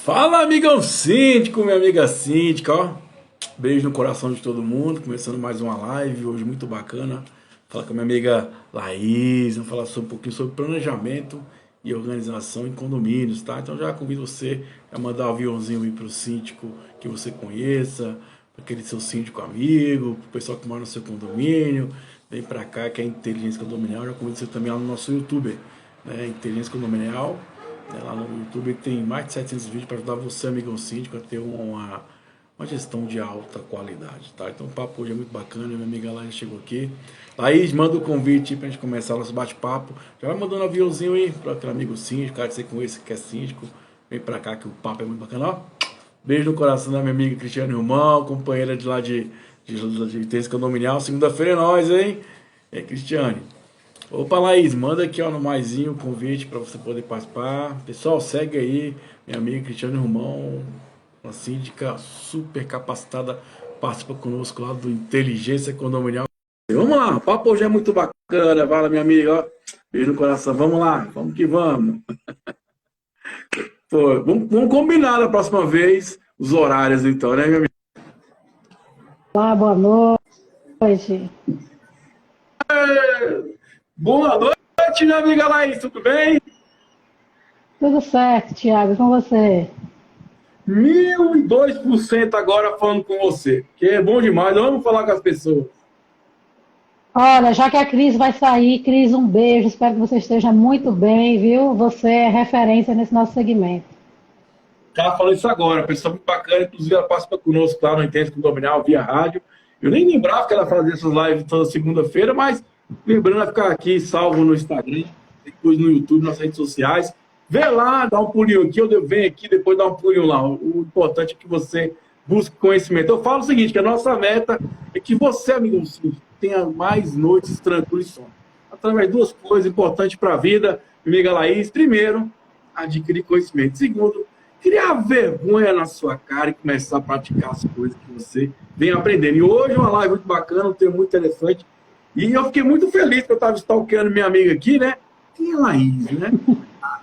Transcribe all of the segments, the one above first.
Fala, amigão síndico, minha amiga síndica, ó. Beijo no coração de todo mundo. Começando mais uma live hoje muito bacana. Falar com a minha amiga Laís, vamos falar um pouquinho sobre planejamento e organização em condomínios, tá? Então já convido você a mandar um aviãozinho aí pro síndico que você conheça, para aquele seu síndico amigo, pro pessoal que mora no seu condomínio. Vem pra cá que é Inteligência Condominial. Já convido você também lá no nosso YouTube, né? Inteligência Condominial. Lá no YouTube tem mais de 700 vídeos para ajudar você, amigão síndico, a ter uma gestão de alta qualidade, tá? Então o papo hoje é muito bacana, minha amiga Laís chegou aqui. Laís, manda o convite para a gente começar o nosso bate-papo. Já vai mandando um aviãozinho aí para aquele amigo síndico, cara que você conhece que é síndico. Vem para cá que o papo é muito bacana, ó. Beijo no coração da minha amiga Cristiane Romão, companheira de lá de Terça Condominial. Segunda-feira é nós, hein? É, Cristiane. Opa, Laís, manda aqui ó, no maisinho o convite para você poder participar. Pessoal, segue aí, minha amiga Cristiane Romão, uma síndica super capacitada, participa conosco lá do Inteligência Condominial. Vamos lá, o papo hoje é muito bacana, fala minha amiga, ó, beijo no coração, vamos lá, vamos que vamos. Pô, vamos combinar da próxima vez os horários então, né, minha amiga? Olá, boa noite. Boa noite, minha amiga Laís, tudo bem? Tudo certo, Thiago, com você? 1002% agora falando com você, que é bom demais, eu amo falar com as pessoas. Olha, já que a Cris vai sair, Cris, um beijo, espero que você esteja muito bem, viu? Você é referência nesse nosso segmento. Tava falando isso agora, pessoa muito bacana, inclusive ela participa conosco lá no Intenso Condominial via rádio. Eu nem lembrava que ela fazia essas lives toda segunda-feira, mas lembrando a ficar aqui salvo no Instagram, depois no YouTube, nas redes sociais. Vê lá, dá um pulinho aqui, eu venho aqui, depois dá um pulinho lá. O importante é que você busque conhecimento. Eu falo o seguinte, que a nossa meta é que você, amigo, tenha mais noites tranquilas e sono. Através de duas coisas importantes para a vida, minha amiga Laís. Primeiro, adquirir conhecimento. Segundo, criar vergonha na sua cara e começar a praticar as coisas que você vem aprendendo. E hoje uma live muito bacana, um tema muito interessante. E eu fiquei muito feliz que eu estava stalkeando minha amiga aqui, né? Quem é a Laís, né?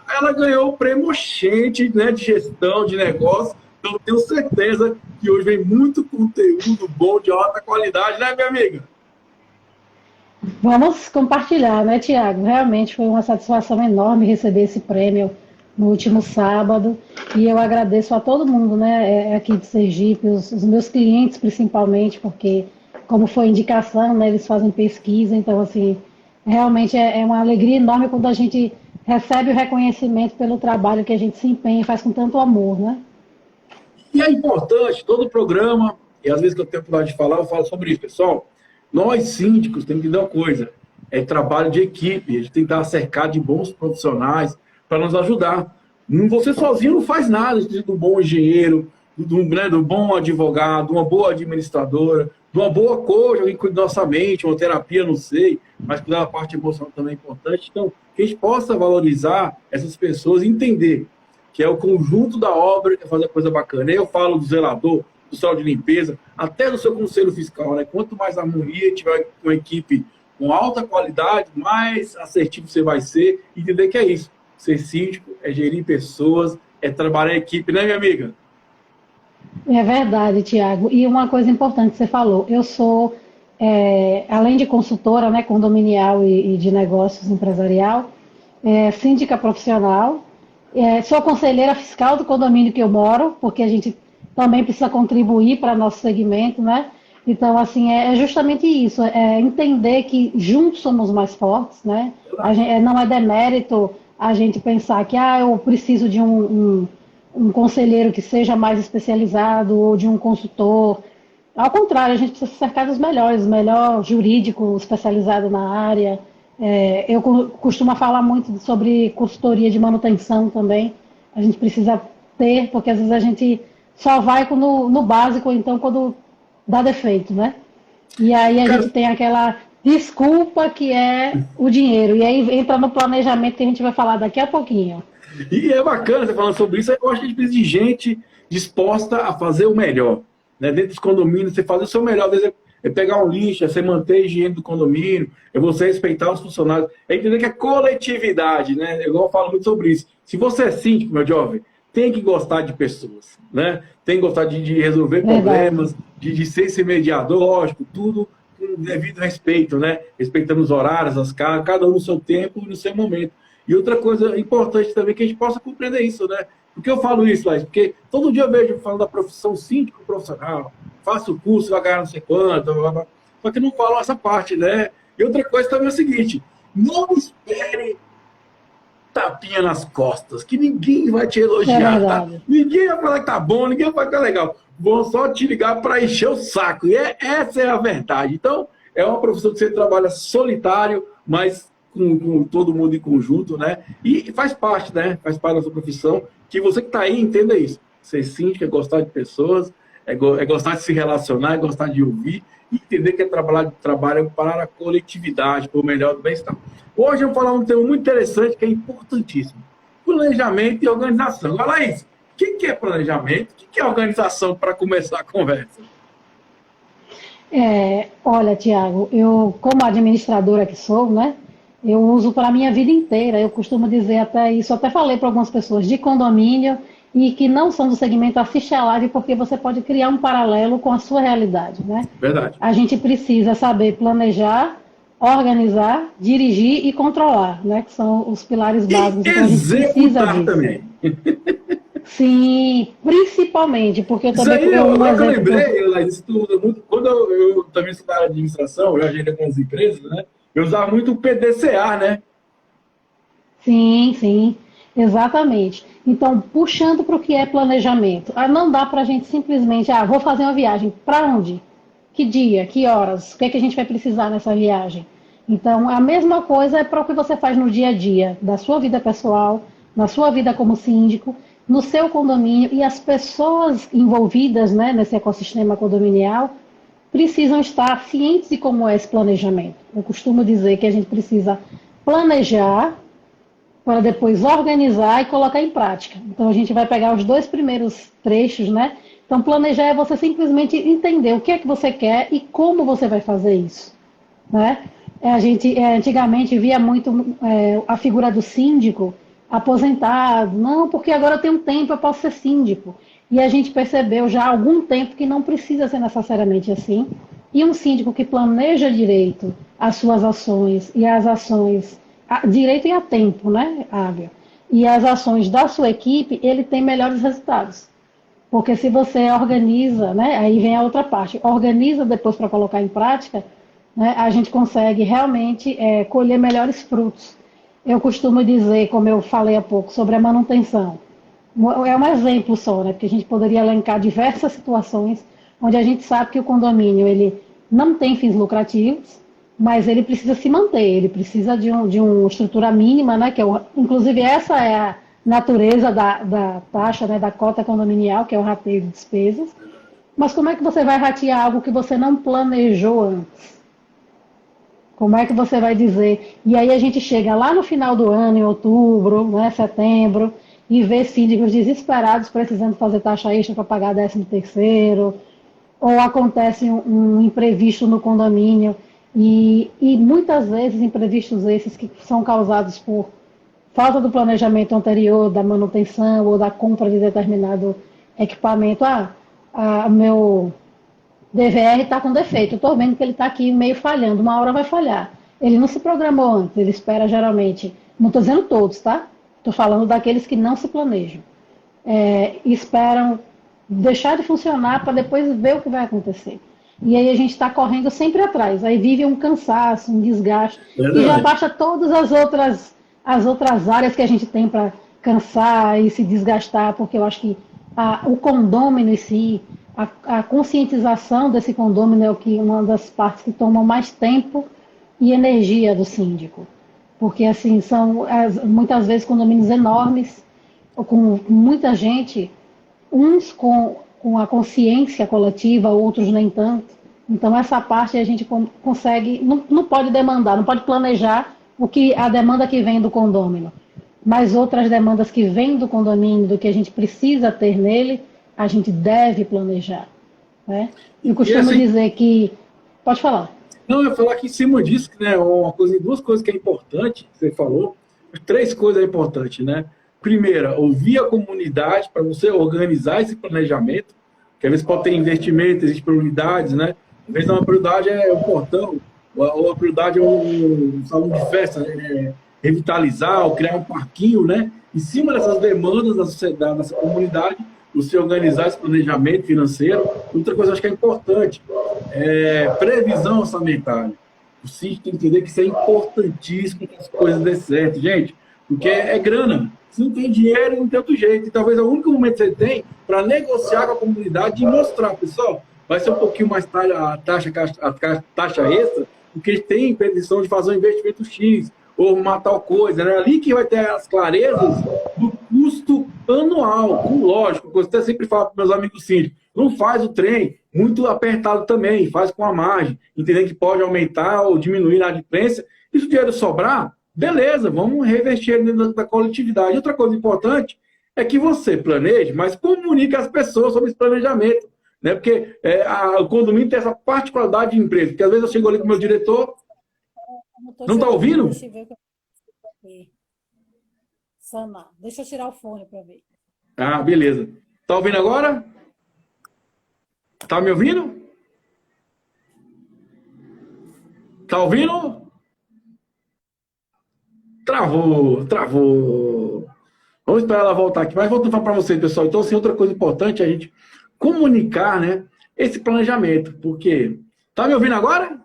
Ela ganhou o prêmio Oxente, né, de gestão de negócio. Então eu tenho certeza que hoje vem muito conteúdo bom, de alta qualidade, né, minha amiga? Vamos compartilhar, né, Thiago? Realmente foi uma satisfação enorme receber esse prêmio no último sábado. E eu agradeço a todo mundo, né, aqui de Sergipe, os meus clientes principalmente, porque, como foi indicação, né, eles fazem pesquisa. Então, assim, realmente é uma alegria enorme quando a gente recebe o reconhecimento pelo trabalho que a gente se empenha e faz com tanto amor, né? E é importante, todo o programa, e às vezes que eu tenho oportunidade de falar, eu falo sobre isso, pessoal. Nós, síndicos, temos que dar uma coisa, é trabalho de equipe, a gente tem que estar cercado de bons profissionais para nos ajudar. Você sozinho não faz nada, a gente precisa de um bom engenheiro, do bom advogado, uma boa administradora, de uma boa coach, alguém que cuida da nossa mente, uma terapia, não sei, mas cuidar da parte emocional também é importante. Então, que a gente possa valorizar essas pessoas e entender que é o conjunto da obra que é fazer coisa bacana. Eu falo do zelador, do pessoal de limpeza, até do seu conselho fiscal, né? Quanto mais harmonia tiver com uma equipe com alta qualidade, mais assertivo você vai ser e entender que é isso. Ser síndico é gerir pessoas, é trabalhar em equipe, né, minha amiga? É verdade, Tiago. E uma coisa importante que você falou, eu sou, além de consultora, né, condominial e de negócios empresarial, síndica profissional, sou conselheira fiscal do condomínio que eu moro, porque a gente também precisa contribuir para nosso segmento, né? Então, assim, é justamente isso, é entender que juntos somos mais fortes, né? Não é demérito a gente pensar que eu preciso de um conselheiro que seja mais especializado ou de um consultor. Ao contrário, a gente precisa se cercar dos melhores, melhor jurídico especializado na área. Eu costumo falar muito sobre consultoria de manutenção também. A gente precisa ter, porque às vezes a gente só vai no básico, ou então quando dá defeito, né? E aí a gente tem aquela desculpa que é o dinheiro. E aí entra no planejamento que a gente vai falar daqui a pouquinho. E é bacana você falando sobre isso. Eu acho que a gente precisa de gente disposta a fazer o melhor. Né? Dentro dos condomínios, você fazer o seu melhor. Às vezes é pegar um lixo, é você manter a higiene do condomínio, é você respeitar os funcionários. É entender que é coletividade, né? Eu falo muito sobre isso. Se você é síndico, meu jovem, tem que gostar de pessoas, né? Tem que gostar de resolver Verdade. problemas, de ser esse mediador, lógico, tudo com devido respeito, né? Respeitando os horários, as casas, cada um no seu tempo e no seu momento. E outra coisa importante também que a gente possa compreender isso, né? Por que eu falo isso, Laís? Porque todo dia eu vejo falando da profissão síndico profissional, faça o curso, vai ganhar não sei quanto, blá, blá. Só que não falam essa parte, né? E outra coisa também é o seguinte, não espere tapinha nas costas, que ninguém vai te elogiar, tá? Ninguém vai falar que tá bom, ninguém vai falar que tá legal. Vão só te ligar para encher o saco. E essa é a verdade. Então, é uma profissão que você trabalha solitário, mas com todo mundo em conjunto, né? E faz parte, né? Faz parte da sua profissão. Que você que está aí entenda isso. Ser síndico é gostar de pessoas, é gostar de se relacionar, é gostar de ouvir e entender que é trabalho para a coletividade, para o melhor do bem-estar. Hoje eu vou falar um tema muito interessante que é importantíssimo. Planejamento e organização. Agora, Laís, o que é planejamento? O que é organização para começar a conversa? Olha, Tiago, eu, como administradora que sou, né, eu uso para a minha vida inteira. Eu costumo dizer até isso, até falei para algumas pessoas de condomínio e que não são do segmento assiste a live, porque você pode criar um paralelo com a sua realidade, né? Verdade. A gente precisa saber planejar, organizar, dirigir e controlar, né? Que são os pilares básicos. E então a gente precisa disso. Também. Sim, principalmente, porque eu Isso também aí, agora que eu exemplo. lembrei, Laís, isso tudo, muito, quando eu também estudava administração, eu já gerei algumas empresas, né? Eu usava muito o PDCA, né? Sim, sim, exatamente. Então, puxando para o que é planejamento, não dá para a gente simplesmente, vou fazer uma viagem, para onde? Que dia? Que horas? O que é que a gente vai precisar nessa viagem? Então, a mesma coisa é para o que você faz no dia a dia, da sua vida pessoal, na sua vida como síndico, no seu condomínio, e as pessoas envolvidas, né, nesse ecossistema condominial precisam estar cientes de como é esse planejamento. Eu costumo dizer que a gente precisa planejar para depois organizar e colocar em prática. Então a gente vai pegar os dois primeiros trechos, né? Então planejar é você simplesmente entender o que é que você quer e como você vai fazer isso, né? A gente antigamente via muito a figura do síndico aposentado, não, porque agora eu tenho tempo, eu posso ser síndico. E a gente percebeu já há algum tempo que não precisa ser necessariamente assim. E um síndico que planeja direito as suas ações e as ações direito e a tempo, né, Águia? E as ações da sua equipe, ele tem melhores resultados. Porque se você organiza, né, aí vem a outra parte, organiza depois para colocar em prática, né, a gente consegue realmente colher melhores frutos. Eu costumo dizer, como eu falei há pouco, sobre a manutenção. É um exemplo só, né, porque a gente poderia elencar diversas situações onde a gente sabe que o condomínio ele não tem fins lucrativos, mas ele precisa se manter, ele precisa de uma estrutura mínima, né? Inclusive essa é a natureza da taxa, né, da cota condominial, que é o rateio de despesas. Mas como é que você vai ratear algo que você não planejou antes? Como é que você vai dizer? E aí a gente chega lá no final do ano, em outubro, né, setembro, e vê síndicos desesperados precisando fazer taxa extra para pagar 13º, ou acontece um imprevisto no condomínio, e muitas vezes imprevistos esses que são causados por falta do planejamento anterior, da manutenção ou da compra de determinado equipamento. Meu DVR está com defeito, eu estou vendo que ele está aqui meio falhando, uma hora vai falhar. Ele não se programou antes, ele espera geralmente, não estou dizendo todos, tá? Estou falando daqueles que não se planejam. Esperam deixar de funcionar para depois ver o que vai acontecer. E aí a gente está correndo sempre atrás. Aí vive um cansaço, um desgaste. Verdade. E já baixa todas as outras áreas que a gente tem para cansar e se desgastar, porque eu acho que o condômino em si, a conscientização desse condômino é uma das partes que tomam mais tempo e energia do síndico. Porque assim, são muitas vezes condomínios enormes, com muita gente, uns com a consciência coletiva, outros nem tanto. Então essa parte a gente consegue, não pode demandar, não pode planejar a demanda que vem do condômino. Mas outras demandas que vêm do condomínio, do que a gente precisa ter nele, a gente deve planejar. Né? Eu costumo dizer que... Pode falar. Não, eu ia falar aqui em cima disso, né? Duas coisas que é importante, que você falou, 3 coisas é importante, né? primeira, ouvir a comunidade para você organizar esse planejamento, que às vezes pode ter investimento, existem prioridades, né? Às vezes uma prioridade é o portão, ou a prioridade é um salão de festa, né? Revitalizar, ou criar um parquinho, né? Em cima dessas demandas da sociedade, dessa comunidade, você organizar esse planejamento financeiro. Outra coisa que eu acho que é importante é previsão orçamentária. O síndico tem que entender que isso é importantíssimo para as coisas dê certo, gente, porque é grana. Se não tem dinheiro, não tem outro jeito. E talvez é o único momento que você tem para negociar com a comunidade e mostrar, pessoal, vai ser um pouquinho mais a taxa extra, porque eles têm pretensão de fazer um investimento X, ou uma tal coisa, né? Ali que vai ter as clarezas do custo anual, com lógico, eu até sempre falo para meus amigos síndicos, não faz o trem muito apertado também, faz com a margem, entendendo que pode aumentar ou diminuir na adimplência, e se o dinheiro sobrar, beleza, vamos revestir dentro da coletividade. Outra coisa importante é que você planeje, mas comunique às pessoas sobre esse planejamento, né? Porque o condomínio tem essa particularidade de empresa, porque às vezes eu chego ali com o meu diretor, não está ouvindo? Deixa eu ver o que eu Sanar. Deixa eu tirar o fone para ver. Ah, beleza. Tá ouvindo agora? Tá me ouvindo? Tá ouvindo? Travou. Vamos esperar ela voltar aqui. Mas voltando para vocês, pessoal. Então, assim, outra coisa importante é a gente comunicar, né, esse planejamento. Porque... Tá me ouvindo agora?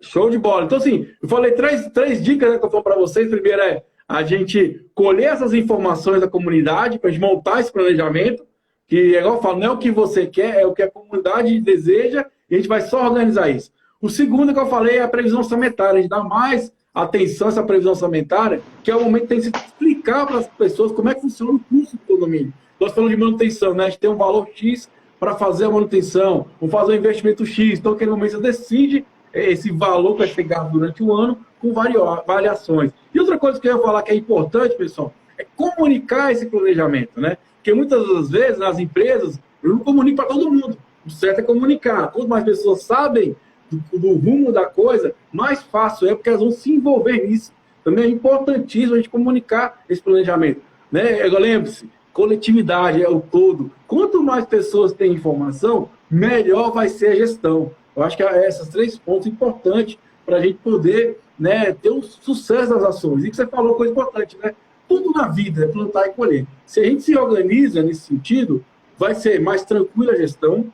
Show de bola. Então, assim, eu falei três dicas, né, que eu falo para vocês. Primeiro é a gente colher essas informações da comunidade para a gente montar esse planejamento, que, igual eu falo, não é o que você quer, é o que a comunidade deseja, e a gente vai só organizar isso. O segundo que eu falei é a previsão orçamentária. A gente dá mais atenção a essa previsão orçamentária, que é o momento que tem que se explicar para as pessoas como é que funciona o custo do condomínio. Nós falamos de manutenção, né? A gente tem um valor X para fazer a manutenção, vamos fazer um investimento X. Então, naquele momento, você decide esse valor que vai ser gasto durante o ano com variações. E outra coisa que eu ia falar que é importante, pessoal, é comunicar esse planejamento, né? Porque muitas das vezes, nas empresas, eu não comunico para todo mundo. O certo é comunicar. Quanto mais pessoas sabem do rumo da coisa, mais fácil é, porque elas vão se envolver nisso. Também é importantíssimo a gente comunicar esse planejamento, né? Lembre-se, coletividade é o todo. Quanto mais pessoas têm informação, melhor vai ser a gestão. Eu acho que esses 3 pontos importantes para a gente poder, né, ter o sucesso das ações. E que você falou coisa importante, né? Tudo na vida é plantar e colher. Se a gente se organiza nesse sentido, vai ser mais tranquila a gestão,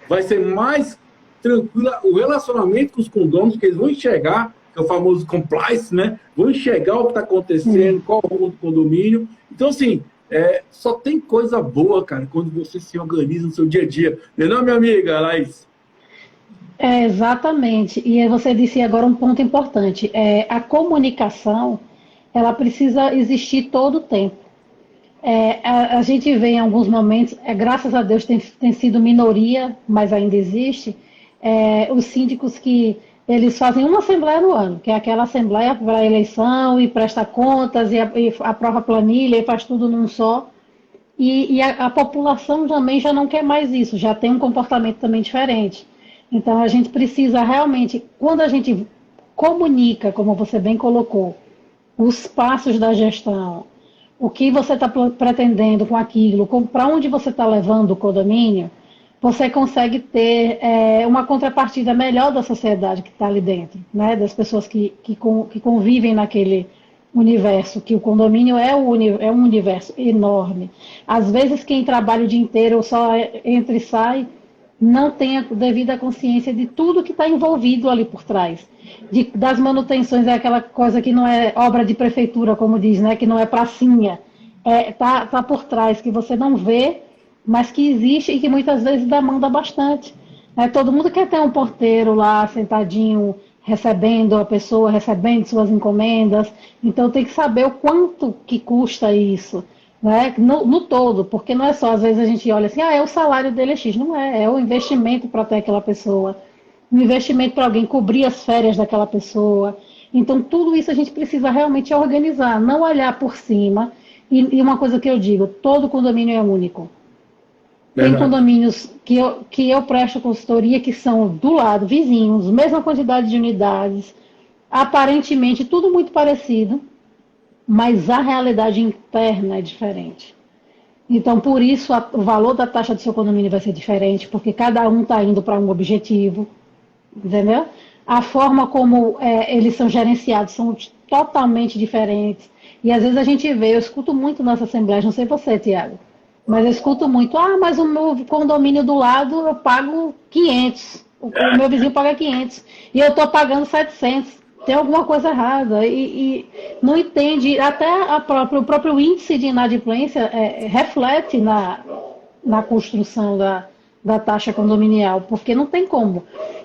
vai ser mais tranquila o relacionamento com os condôminos, que eles vão enxergar, que é o famoso compliance, né? Vão enxergar o que está acontecendo, qual é o rumo do condomínio. Então, assim, só tem coisa boa, cara, quando você se organiza no seu dia a dia. Não é, minha amiga, Laís? Exatamente. E você disse agora um ponto importante. A comunicação, ela precisa existir todo o tempo. A gente vê em alguns momentos, graças a Deus tem sido minoria, mas ainda existe, os síndicos que eles fazem uma assembleia no ano, que é aquela assembleia para a eleição e presta contas e aprova a planilha e faz tudo num só. E a população também já não quer mais isso, já tem um comportamento também diferente. Então a gente precisa realmente, quando a gente comunica, como você bem colocou, os passos da gestão, o que você está pretendendo com aquilo, para onde você está levando o condomínio, você consegue ter uma contrapartida melhor da sociedade que está ali dentro, né? Das pessoas que convivem naquele universo, que o condomínio é um universo enorme. Às vezes quem trabalha o dia inteiro só entra e sai, não tem a devida consciência de tudo que está envolvido ali por trás. Das manutenções, é aquela coisa que não é obra de prefeitura, como diz, né? Que não é pracinha. Tá por trás, que você não vê, mas que existe e que muitas vezes demanda bastante. Todo mundo quer ter um porteiro lá sentadinho, recebendo a pessoa, recebendo suas encomendas. Então tem que saber o quanto que custa isso, né? No todo, porque não é só, às vezes a gente olha assim, o salário dele é X. Não é o investimento para ter aquela pessoa, um investimento para alguém cobrir as férias daquela pessoa. Então tudo isso a gente precisa realmente organizar, não olhar por cima. E uma coisa que eu digo, todo condomínio é único. Tem condomínios que eu presto consultoria que são do lado, vizinhos, mesma quantidade de unidades, aparentemente tudo muito parecido, mas a realidade interna é diferente. Então, por isso, o valor da taxa do seu condomínio vai ser diferente, porque cada um está indo para um objetivo, entendeu? A forma como eles são gerenciados são totalmente diferentes. E às vezes a gente vê, eu escuto muito nas assembleias, não sei você, Tiago, mas eu escuto muito, mas o meu condomínio do lado eu pago 500, o meu vizinho paga 500, e eu estou pagando 700. Tem alguma coisa errada e não entende, até o próprio índice de inadimplência reflete na construção da taxa condominial, porque não tem como.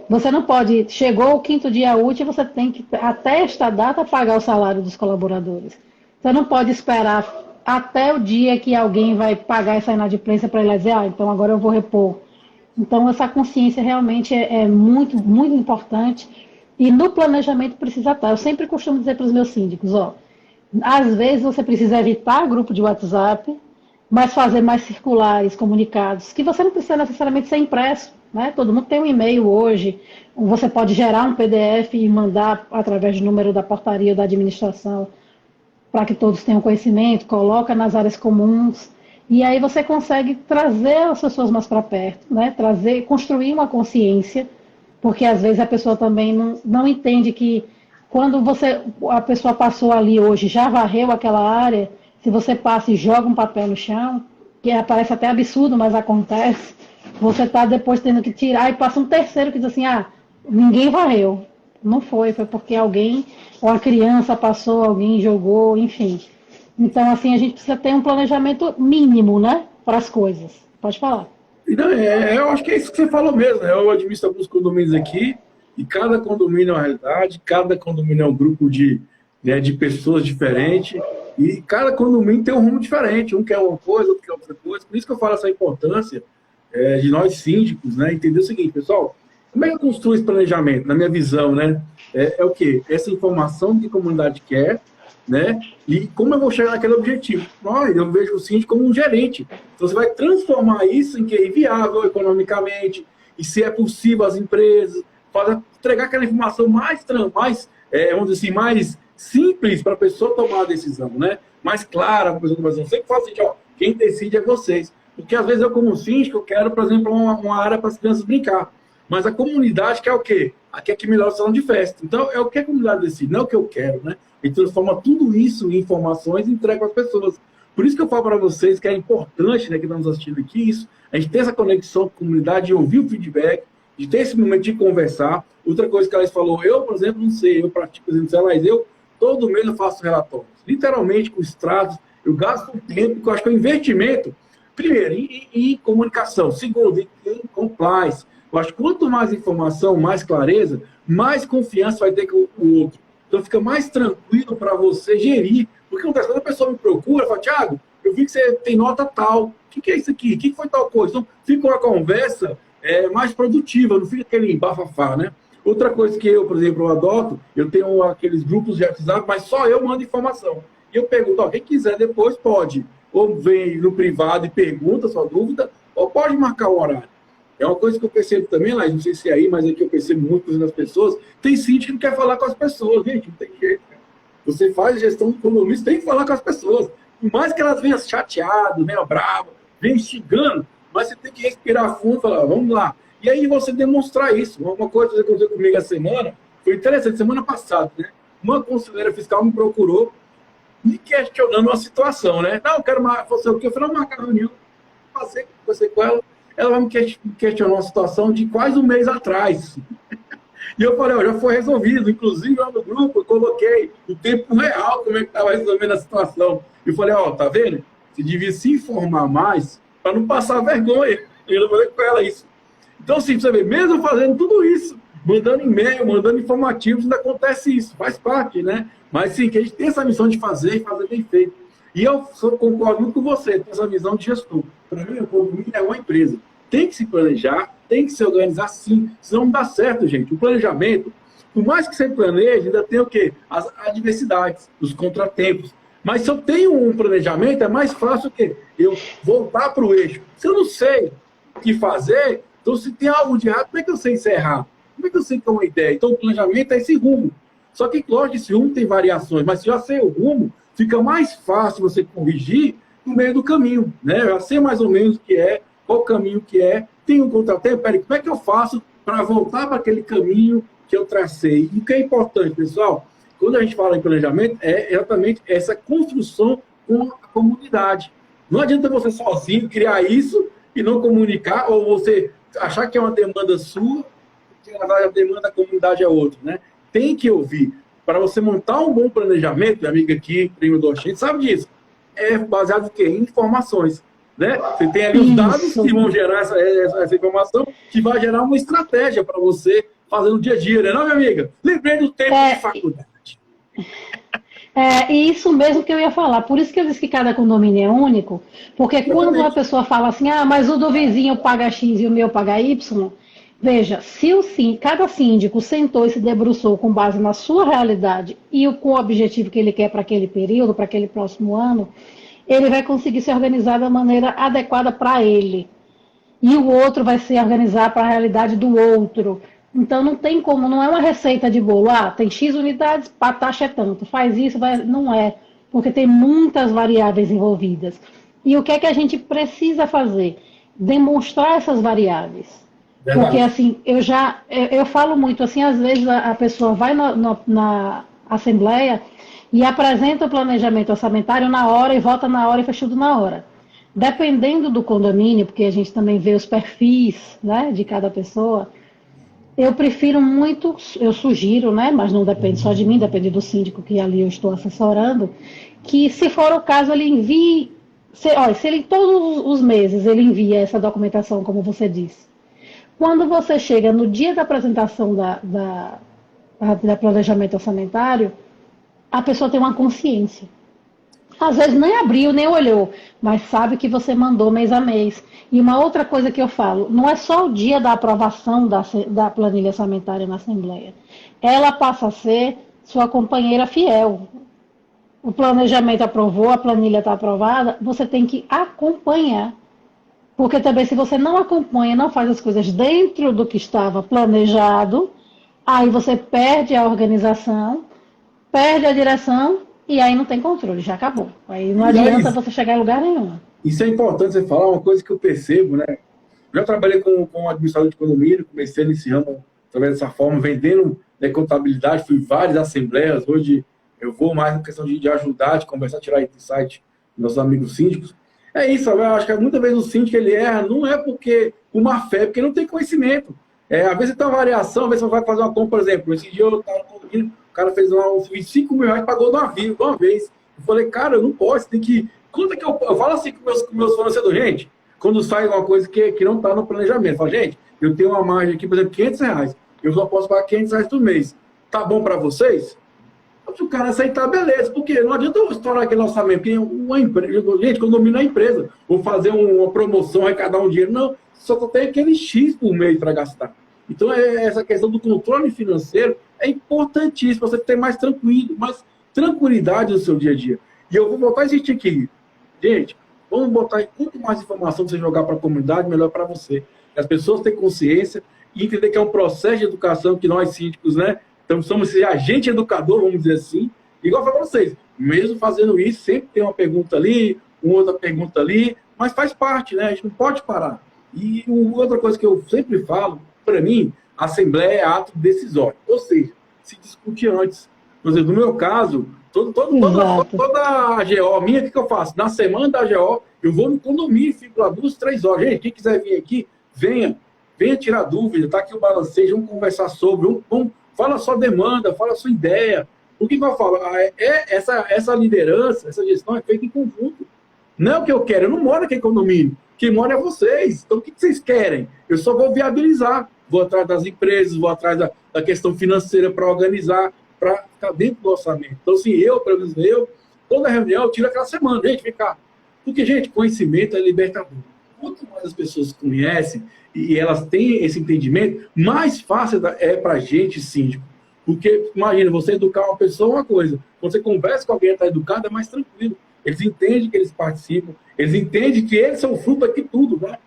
Você não pode, chegou o 5º dia útil, você tem que, até esta data, pagar o salário dos colaboradores. Você não pode esperar até o dia que alguém vai pagar essa inadimplência para ele dizer, então agora eu vou repor. Então, essa consciência realmente é muito, muito importante. E no planejamento precisa estar. Eu sempre costumo dizer para os meus síndicos, às vezes você precisa evitar grupo de WhatsApp, mas fazer mais circulares, comunicados, que você não precisa necessariamente ser impresso, né? Todo mundo tem um e-mail hoje, você pode gerar um PDF e mandar através do número da portaria ou da administração, para que todos tenham conhecimento, coloca nas áreas comuns, e aí você consegue trazer as pessoas mais para perto, né? Construir uma consciência, porque às vezes a pessoa também não entende que quando a pessoa passou ali hoje, já varreu aquela área, se você passa e joga um papel no chão, que parece até absurdo, mas acontece, você está depois tendo que tirar e passa um terceiro que diz assim, ninguém varreu. Não foi porque alguém, ou a criança passou, alguém jogou, enfim. Então, assim, a gente precisa ter um planejamento mínimo, né, para as coisas. Pode falar. Não, eu acho que é isso que você falou mesmo, né? Eu administro alguns condomínios aqui, e cada condomínio é uma realidade, cada condomínio é um grupo de pessoas diferentes, e cada condomínio tem um rumo diferente, um quer uma coisa, outro quer outra coisa. Por isso que eu falo essa importância de nós síndicos, né? Entender o seguinte, pessoal, como é que eu construo esse planejamento? Na minha visão, né? É o quê? Essa informação que a comunidade quer, né? E como eu vou chegar naquele objetivo? Eu vejo o síndico como um gerente. Então, você vai transformar isso em que é viável economicamente, e se é possível as empresas, para entregar aquela informação mais vamos dizer assim, mais simples para a pessoa tomar a decisão, né? Mais clara para a pessoa tomar a decisão. Sempre falo assim, quem decide é vocês. Porque às vezes eu, como síndico, eu quero, por exemplo, uma área para as crianças brincar. Mas a comunidade quer o quê? Quer que melhore o salão de festa. Então, é o que a comunidade decide, não é o que eu quero, né? E transforma tudo isso em informações e entrega para as pessoas. Por isso que eu falo para vocês que é importante, né, que estamos assistindo aqui, a gente ter essa conexão com a comunidade, de ouvir o feedback, de ter esse momento de conversar. Outra coisa que a Laís falou, eu, por exemplo, não sei, eu pratico, por exemplo, Laís, todo mês eu faço relatórios. Literalmente, com extratos, eu gasto um tempo, que eu acho que é um investimento, primeiro, em comunicação, segundo, em compliance. Eu acho que quanto mais informação, mais clareza, mais confiança vai ter com o outro. Então fica mais tranquilo para você gerir. Porque quando a pessoa me procura, fala, Thiago, eu vi que você tem nota tal. O que é isso aqui? O que foi tal coisa? Então fica uma conversa mais produtiva, não fica aquele bafafá, né? Outra coisa que eu, por exemplo, eu adoto, eu tenho aqueles grupos de WhatsApp, mas só eu mando informação. E eu pergunto, quem quiser depois pode. Ou vem no privado e pergunta sua dúvida, ou pode marcar o horário. É uma coisa que eu percebo também, Laís, não sei se é aí, mas aqui eu percebo muito nas pessoas, tem síndico que não quer falar com as pessoas, gente, não tem jeito. Você faz gestão de condomínio, tem que falar com as pessoas. Por mais que elas venham chateadas, meio bravas, venham xingando, mas você tem que respirar fundo e falar, vamos lá. E aí você demonstrar isso. Uma coisa que aconteceu comigo essa semana, foi interessante, semana passada, né? Uma conselheira fiscal me procurou, me questionando uma situação, né? Não, eu quero fazer o quê? Eu falei, marcar a reunião, passei com ela. Ela vai me questionar uma situação de quase um mês atrás. E eu falei, já foi resolvido. Inclusive, lá no grupo, eu coloquei o tempo real, como é que estava resolvendo a situação. E eu falei, tá vendo? Você devia se informar mais para não passar vergonha. E eu falei com ela isso. Então, assim, você vê, mesmo fazendo tudo isso, mandando e-mail, mandando informativos, ainda acontece isso. Faz parte, né? Mas, sim, que a gente tem essa missão de fazer e fazer bem feito. E eu concordo muito com você, tem essa visão de gestor. Para mim, o condomínio é uma empresa. Tem que se planejar, tem que se organizar sim, senão não dá certo, gente. O planejamento, por mais que você planeje, ainda tem o quê? As adversidades, os contratempos. Mas se eu tenho um planejamento, é mais fácil o quê? Eu voltar para o eixo. Se eu não sei o que fazer, então se tem algo de errado, como é que eu sei encerrar? Como é que eu sei que é uma ideia? Então o planejamento é esse rumo. Só que, lógico, esse rumo tem variações, mas se eu já sei o rumo, fica mais fácil você corrigir no meio do caminho, né? Eu já sei mais ou menos o que é, qual caminho que é, tem um contratempo, peraí, como é que eu faço para voltar para aquele caminho que eu tracei? E o que é importante, pessoal, quando a gente fala em planejamento, é exatamente essa construção com a comunidade. Não adianta você sozinho criar isso e não comunicar, ou você achar que é uma demanda sua, que a demanda da comunidade é outra, né? Tem que ouvir. Para você montar um bom planejamento, minha amiga aqui, prima do Oxente, sabe disso? É baseado em quê? Em informações. Né? Você tem ali os dados que vão gerar essa informação, que vai gerar uma estratégia para você fazer no dia a dia, né? Não, minha amiga? Lembrei do tempo de faculdade. E isso mesmo que eu ia falar. Por isso que eu disse que cada condomínio é único, porque quando a pessoa fala assim, mas o do vizinho paga X e o meu paga Y, veja, se cada síndico sentou e se debruçou com base na sua realidade e com o objetivo que ele quer para aquele período, para aquele próximo ano, ele vai conseguir se organizar da maneira adequada para ele. E o outro vai se organizar para a realidade do outro. Então não tem como, não é uma receita de bolo. Tem X unidades, a taxa é tanto. Faz isso, não é. Porque tem muitas variáveis envolvidas. E o que é que a gente precisa fazer? Demonstrar essas variáveis. Verdade. Porque assim, eu falo muito assim, às vezes a pessoa vai na assembleia e apresenta o planejamento orçamentário na hora e vota na hora e faz tudo na hora. Dependendo do condomínio, porque a gente também vê os perfis, né, de cada pessoa, eu prefiro muito, eu sugiro, né, mas não depende só de mim, depende do síndico que ali eu estou assessorando, que se for o caso ele envie, se ele todos os meses ele envia essa documentação, como você disse. Quando você chega no dia da apresentação da planejamento orçamentário, a pessoa tem uma consciência. Às vezes nem abriu, nem olhou, mas sabe que você mandou mês a mês. E uma outra coisa que eu falo, não é só o dia da aprovação da planilha orçamentária na Assembleia. Ela passa a ser sua companheira fiel. O planejamento aprovou, a planilha está aprovada, você tem que acompanhar. Porque também se você não acompanha, não faz as coisas dentro do que estava planejado, aí você perde a organização, perde a direção e aí não tem controle, já acabou. Aí não adianta você chegar em lugar nenhum. Isso é importante você falar, uma coisa que eu percebo, né? Eu já trabalhei com administrador de condomínio, comecei nesse ramo, através dessa forma, vendendo contabilidade, fui em várias assembleias, hoje eu vou mais na questão de ajudar, de conversar, tirar insight dos nossos amigos síndicos. É isso, eu acho que muitas vezes o síndico ele erra, não é porque por má fé, porque não tem conhecimento. Às vezes tem uma variação, às vezes você vai fazer uma compra, por exemplo, esse dia eu estava no condomínio, o cara fez uns 25 mil reais, pagou de uma vez. Eu falei, cara, eu não posso, tem que... Quanto é que eu falo assim com meus fornecedores, gente, quando sai uma coisa que não está no planejamento, eu falo, gente, eu tenho uma margem aqui, por exemplo, 500 reais, eu só posso pagar 500 reais por mês. Tá bom para vocês? Se o cara aceitar, beleza, porque não adianta eu estourar aquele orçamento, porque uma empresa, gente, condomínio é empresa, vou fazer uma promoção, arrecadar um dinheiro, não, só tem aquele X por mês para gastar. Então, essa questão do controle financeiro é importantíssima, você ter mais tranquilidade no seu dia a dia. E eu vou botar a insistir aqui, gente, vamos botar muito mais informação que você jogar para a comunidade, melhor para você. As pessoas têm consciência e entender que é um processo de educação que nós síndicos, né, então, somos esse agente educador, vamos dizer assim. Igual eu falo para vocês, mesmo fazendo isso, sempre tem uma pergunta ali, uma outra pergunta ali, mas faz parte, né? A gente não pode parar. E outra coisa que eu sempre falo, para mim, a Assembleia é ato decisório. Ou seja, se discute antes. Por exemplo, no meu caso, toda a GO minha, o que eu faço? Na semana da GO, eu vou no condomínio, fico lá 2, 3 horas. Gente, quem quiser vir aqui, venha tirar dúvida, tá aqui o balanceio, vamos conversar sobre, fala a sua demanda, fala a sua ideia. O que eu falo? Essa liderança, essa gestão é feita em conjunto. Não é o que eu quero, eu não moro aqui em condomínio. Quem mora é vocês. Então, o que vocês querem? Eu só vou viabilizar. Vou atrás das empresas, vou atrás da questão financeira para organizar, para ficar dentro do orçamento. Então, assim, pelo menos toda reunião eu tiro aquela semana, gente, vem cá. Porque, gente, conhecimento é libertador. Quanto mais as pessoas conhecem e elas têm esse entendimento, mais fácil é para a gente, síndico. Porque, imagina, você educar uma pessoa é uma coisa. Quando você conversa com alguém que está educado, é mais tranquilo. Eles entendem que eles participam, eles entendem que eles são fruto daqui tudo, né?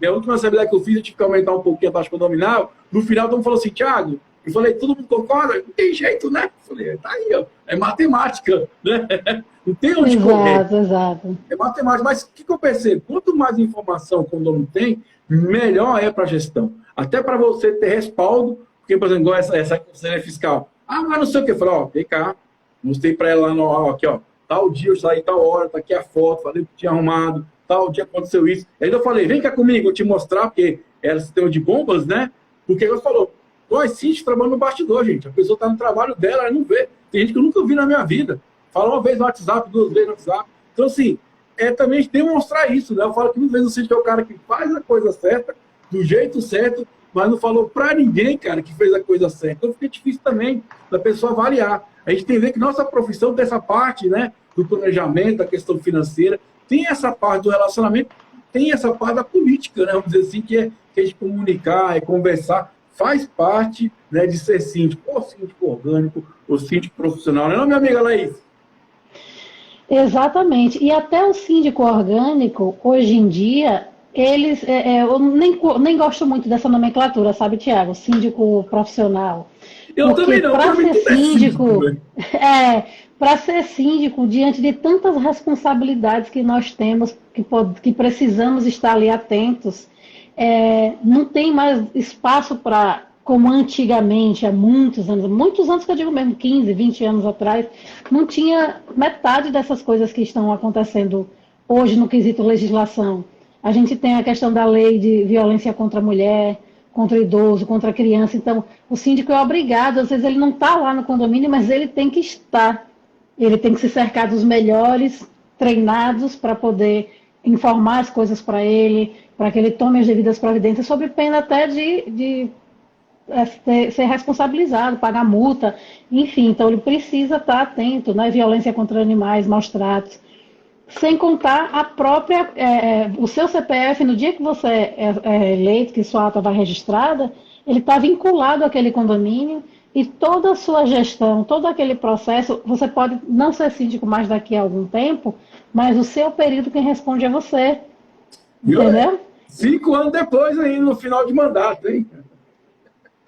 A última assembleia que eu fiz, eu tive que aumentar um pouquinho a taxa condominal. No final, todo mundo falou assim, Thiago, Eu falei, todo mundo concorda? Não tem jeito, né? Eu falei, tá aí, ó, é matemática, né? Não tem onde correr. Exato, exato. É matemática. Mas o que eu percebo? Quanto mais informação o condomínio tem, melhor é para a gestão. Até para você ter respaldo, porque, por exemplo, igual essa conselheira fiscal. Ah, mas não sei o que. Eu falei, ó, vem cá. Mostrei para ela lá no aqui, ó. Tal dia eu saí, tal hora, tá aqui a foto, falei que tinha arrumado, tal dia aconteceu isso. Aí eu falei, vem cá comigo, eu te mostrar, porque era sistema de bombas, né? Porque ela falou, nós sim trabalhamos no bastidor, gente. A pessoa está no trabalho dela, ela não vê. Tem gente que eu nunca vi na minha vida. Fala uma vez no WhatsApp, duas vezes no WhatsApp. Então, assim, também demonstrar isso, né? Eu falo que muitas vezes o síndico é o cara que faz a coisa certa, do jeito certo, mas não falou para ninguém, cara, que fez a coisa certa. Então fica difícil também da pessoa avaliar. A gente tem que ver que nossa profissão tem essa parte, né, do planejamento, da questão financeira, tem essa parte do relacionamento, tem essa parte da política, né? Vamos dizer assim, que é a gente comunicar, é conversar, faz parte, né, de ser síndico, ou síndico orgânico, ou síndico profissional, não é, minha amiga Laís? Exatamente. E até o síndico orgânico, hoje em dia, eles. Eu nem gosto muito dessa nomenclatura, sabe, Tiago? Síndico profissional. Eu Porque também não, para para mim ser tudo é síndico, síndico, né? para ser síndico, diante de tantas responsabilidades que nós temos, que precisamos estar ali atentos, não tem mais espaço para, como antigamente, há muitos anos que eu digo mesmo, 15, 20 anos atrás, não tinha metade dessas coisas que estão acontecendo hoje no quesito legislação. A gente tem a questão da lei de violência contra a mulher, contra o idoso, contra a criança. Então, o síndico é obrigado, às vezes ele não está lá no condomínio, mas ele tem que estar. Ele tem que se cercar dos melhores, treinados para poder informar as coisas para ele, para que ele tome as devidas providências, sob pena até de ser responsabilizado, pagar multa, enfim. Então, ele precisa estar atento, né? Violência contra animais, maus tratos. Sem contar a própria, o seu CPF, no dia que você é eleito, que sua ata vai registrada, ele está vinculado àquele condomínio e toda a sua gestão, todo aquele processo, você pode não ser síndico mais daqui a algum tempo, mas o seu período quem responde é você, Viu? entendeu? 5 anos depois, ainda no final de mandato, hein?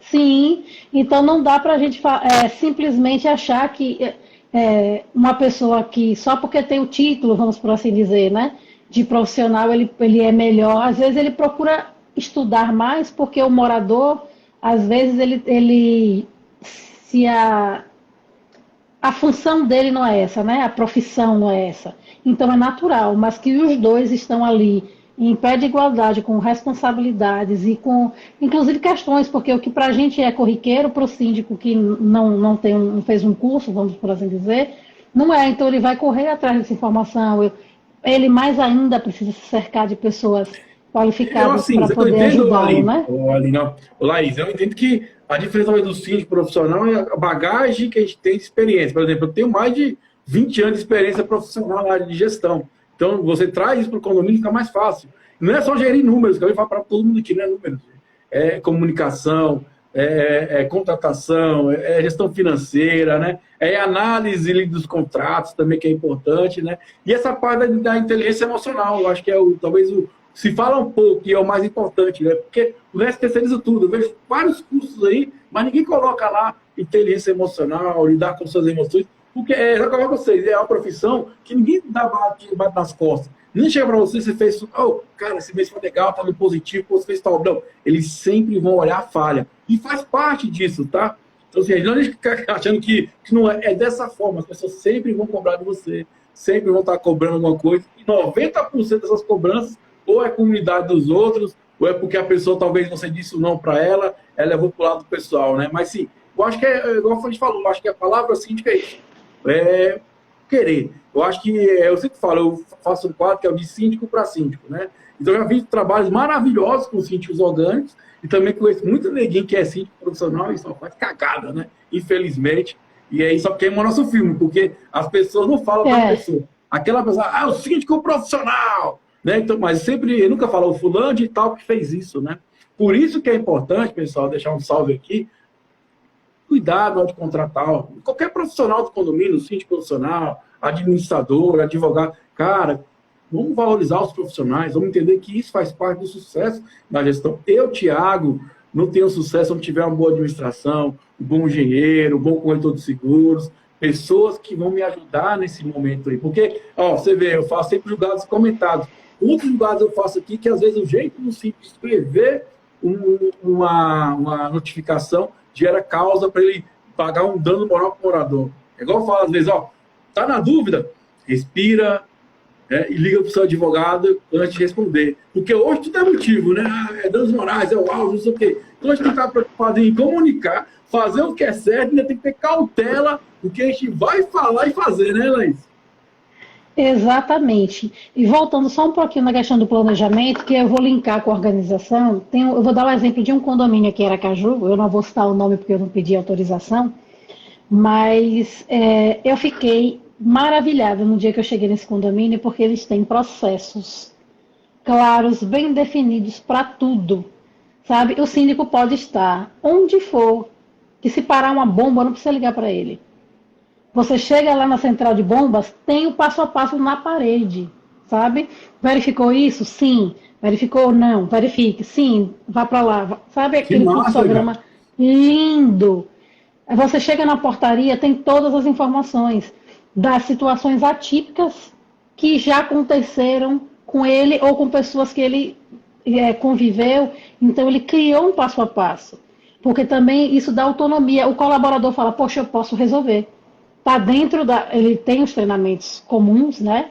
Sim, então não dá para a gente simplesmente achar que uma pessoa que, só porque tem o título, vamos por assim dizer, né, de profissional, ele é melhor. Às vezes ele procura estudar mais, porque o morador, às vezes, se a função dele não é essa, né? A profissão não é essa. Então é natural, mas que os dois estão ali em pé de igualdade, com responsabilidades e com, inclusive, questões, porque o que para a gente é corriqueiro, para o síndico que não fez um curso, vamos por assim dizer, não é. Então ele vai correr atrás dessa informação. Ele mais ainda precisa se cercar de pessoas Eu, qualificadas assim, para eu poder entendo, ajudá-lo, né? Laís, eu entendo que a diferença do síndico profissional é a bagagem que a gente tem de experiência. Por exemplo, eu tenho mais de 20 anos de experiência profissional na área de gestão. Então, você traz isso para o condomínio, fica mais fácil. Não é só gerir números, que eu vou falar para todo mundo aqui, não é números. É comunicação, contratação, gestão financeira, né? É análise dos contratos também, que é importante, né? E essa parte da inteligência emocional, eu acho que talvez se fala um pouco, e é o mais importante, né? Porque o resto terceiriza tudo. Eu vejo vários cursos aí, mas ninguém coloca lá inteligência emocional, lidar com suas emoções, porque já coloco vocês, é uma profissão que ninguém bate nas costas. Nem chega para você fez, cara, esse mês foi legal, tá no positivo, você fez tal. Não, eles sempre vão olhar a falha. E faz parte disso, tá? Então, assim, não a gente fica achando que não é dessa forma. As pessoas sempre vão cobrar de você, sempre vão estar cobrando alguma coisa. E 90% dessas cobranças ou é comunidade dos outros, ou é porque a pessoa talvez você disse o não para ela levou para o lado pessoal, né? Mas sim, eu acho que igual a gente falou, eu acho que a palavra síndica é isso. Querer. Eu acho que, eu sempre falo, eu faço um quadro que é o de síndico para síndico, né? Então, eu já vi trabalhos maravilhosos com síndicos orgânicos e também conheço muito neguinho que é síndico profissional e só faz cagada, né? Infelizmente. E aí só queima o nosso filme, porque as pessoas não falam para a pessoa. Aquela pessoa, o síndico profissional, né? Então, mas sempre, nunca fala o fulano de tal que fez isso, né? Por isso que é importante, pessoal, deixar um salve aqui, cuidado ao de contratar qualquer profissional do condomínio, síndico profissional, administrador, advogado. Cara, vamos valorizar os profissionais, vamos entender que isso faz parte do sucesso da gestão. Eu, Tiago, não tenham sucesso se não tiver uma boa administração, um bom engenheiro, um bom corretor de seguros, pessoas que vão me ajudar nesse momento aí. Porque, ó, você vê, eu faço sempre julgados e comentados. Outros julgados eu faço aqui que, às vezes, o jeito do simples escrever uma notificação gera causa para ele pagar um dano moral para o morador. É igual eu falo, às vezes, ó, tá na dúvida? Respira, e liga para o seu advogado antes de responder. Porque hoje tudo é motivo, né? É danos morais, é o áudio, não sei o quê. Então a gente tem que estar preocupado em comunicar, fazer o que é certo, ainda tem que ter cautela do que a gente vai falar e fazer, né, Laís? Exatamente. E voltando só um pouquinho na questão do planejamento, que eu vou linkar com a organização, eu vou dar o exemplo de um condomínio aqui em Aracaju, eu não vou citar o nome porque eu não pedi autorização, mas eu fiquei maravilhada no dia que eu cheguei nesse condomínio, porque eles têm processos claros, bem definidos para tudo, sabe? O síndico pode estar onde for, que se parar uma bomba, não precisa ligar para ele. Você chega lá na central de bombas, tem o passo a passo na parede, sabe? Verificou isso? Sim. Verificou? Não. Verifique. Sim. Vá para lá. Sabe Que aquele massa, fluxograma cara. lindo? Você chega na portaria, tem todas as informações das situações atípicas que já aconteceram com ele ou com pessoas que ele conviveu. Então, ele criou um passo a passo. Porque também isso dá autonomia. O colaborador fala, poxa, eu posso resolver. Tá dentro ele tem os treinamentos comuns, né?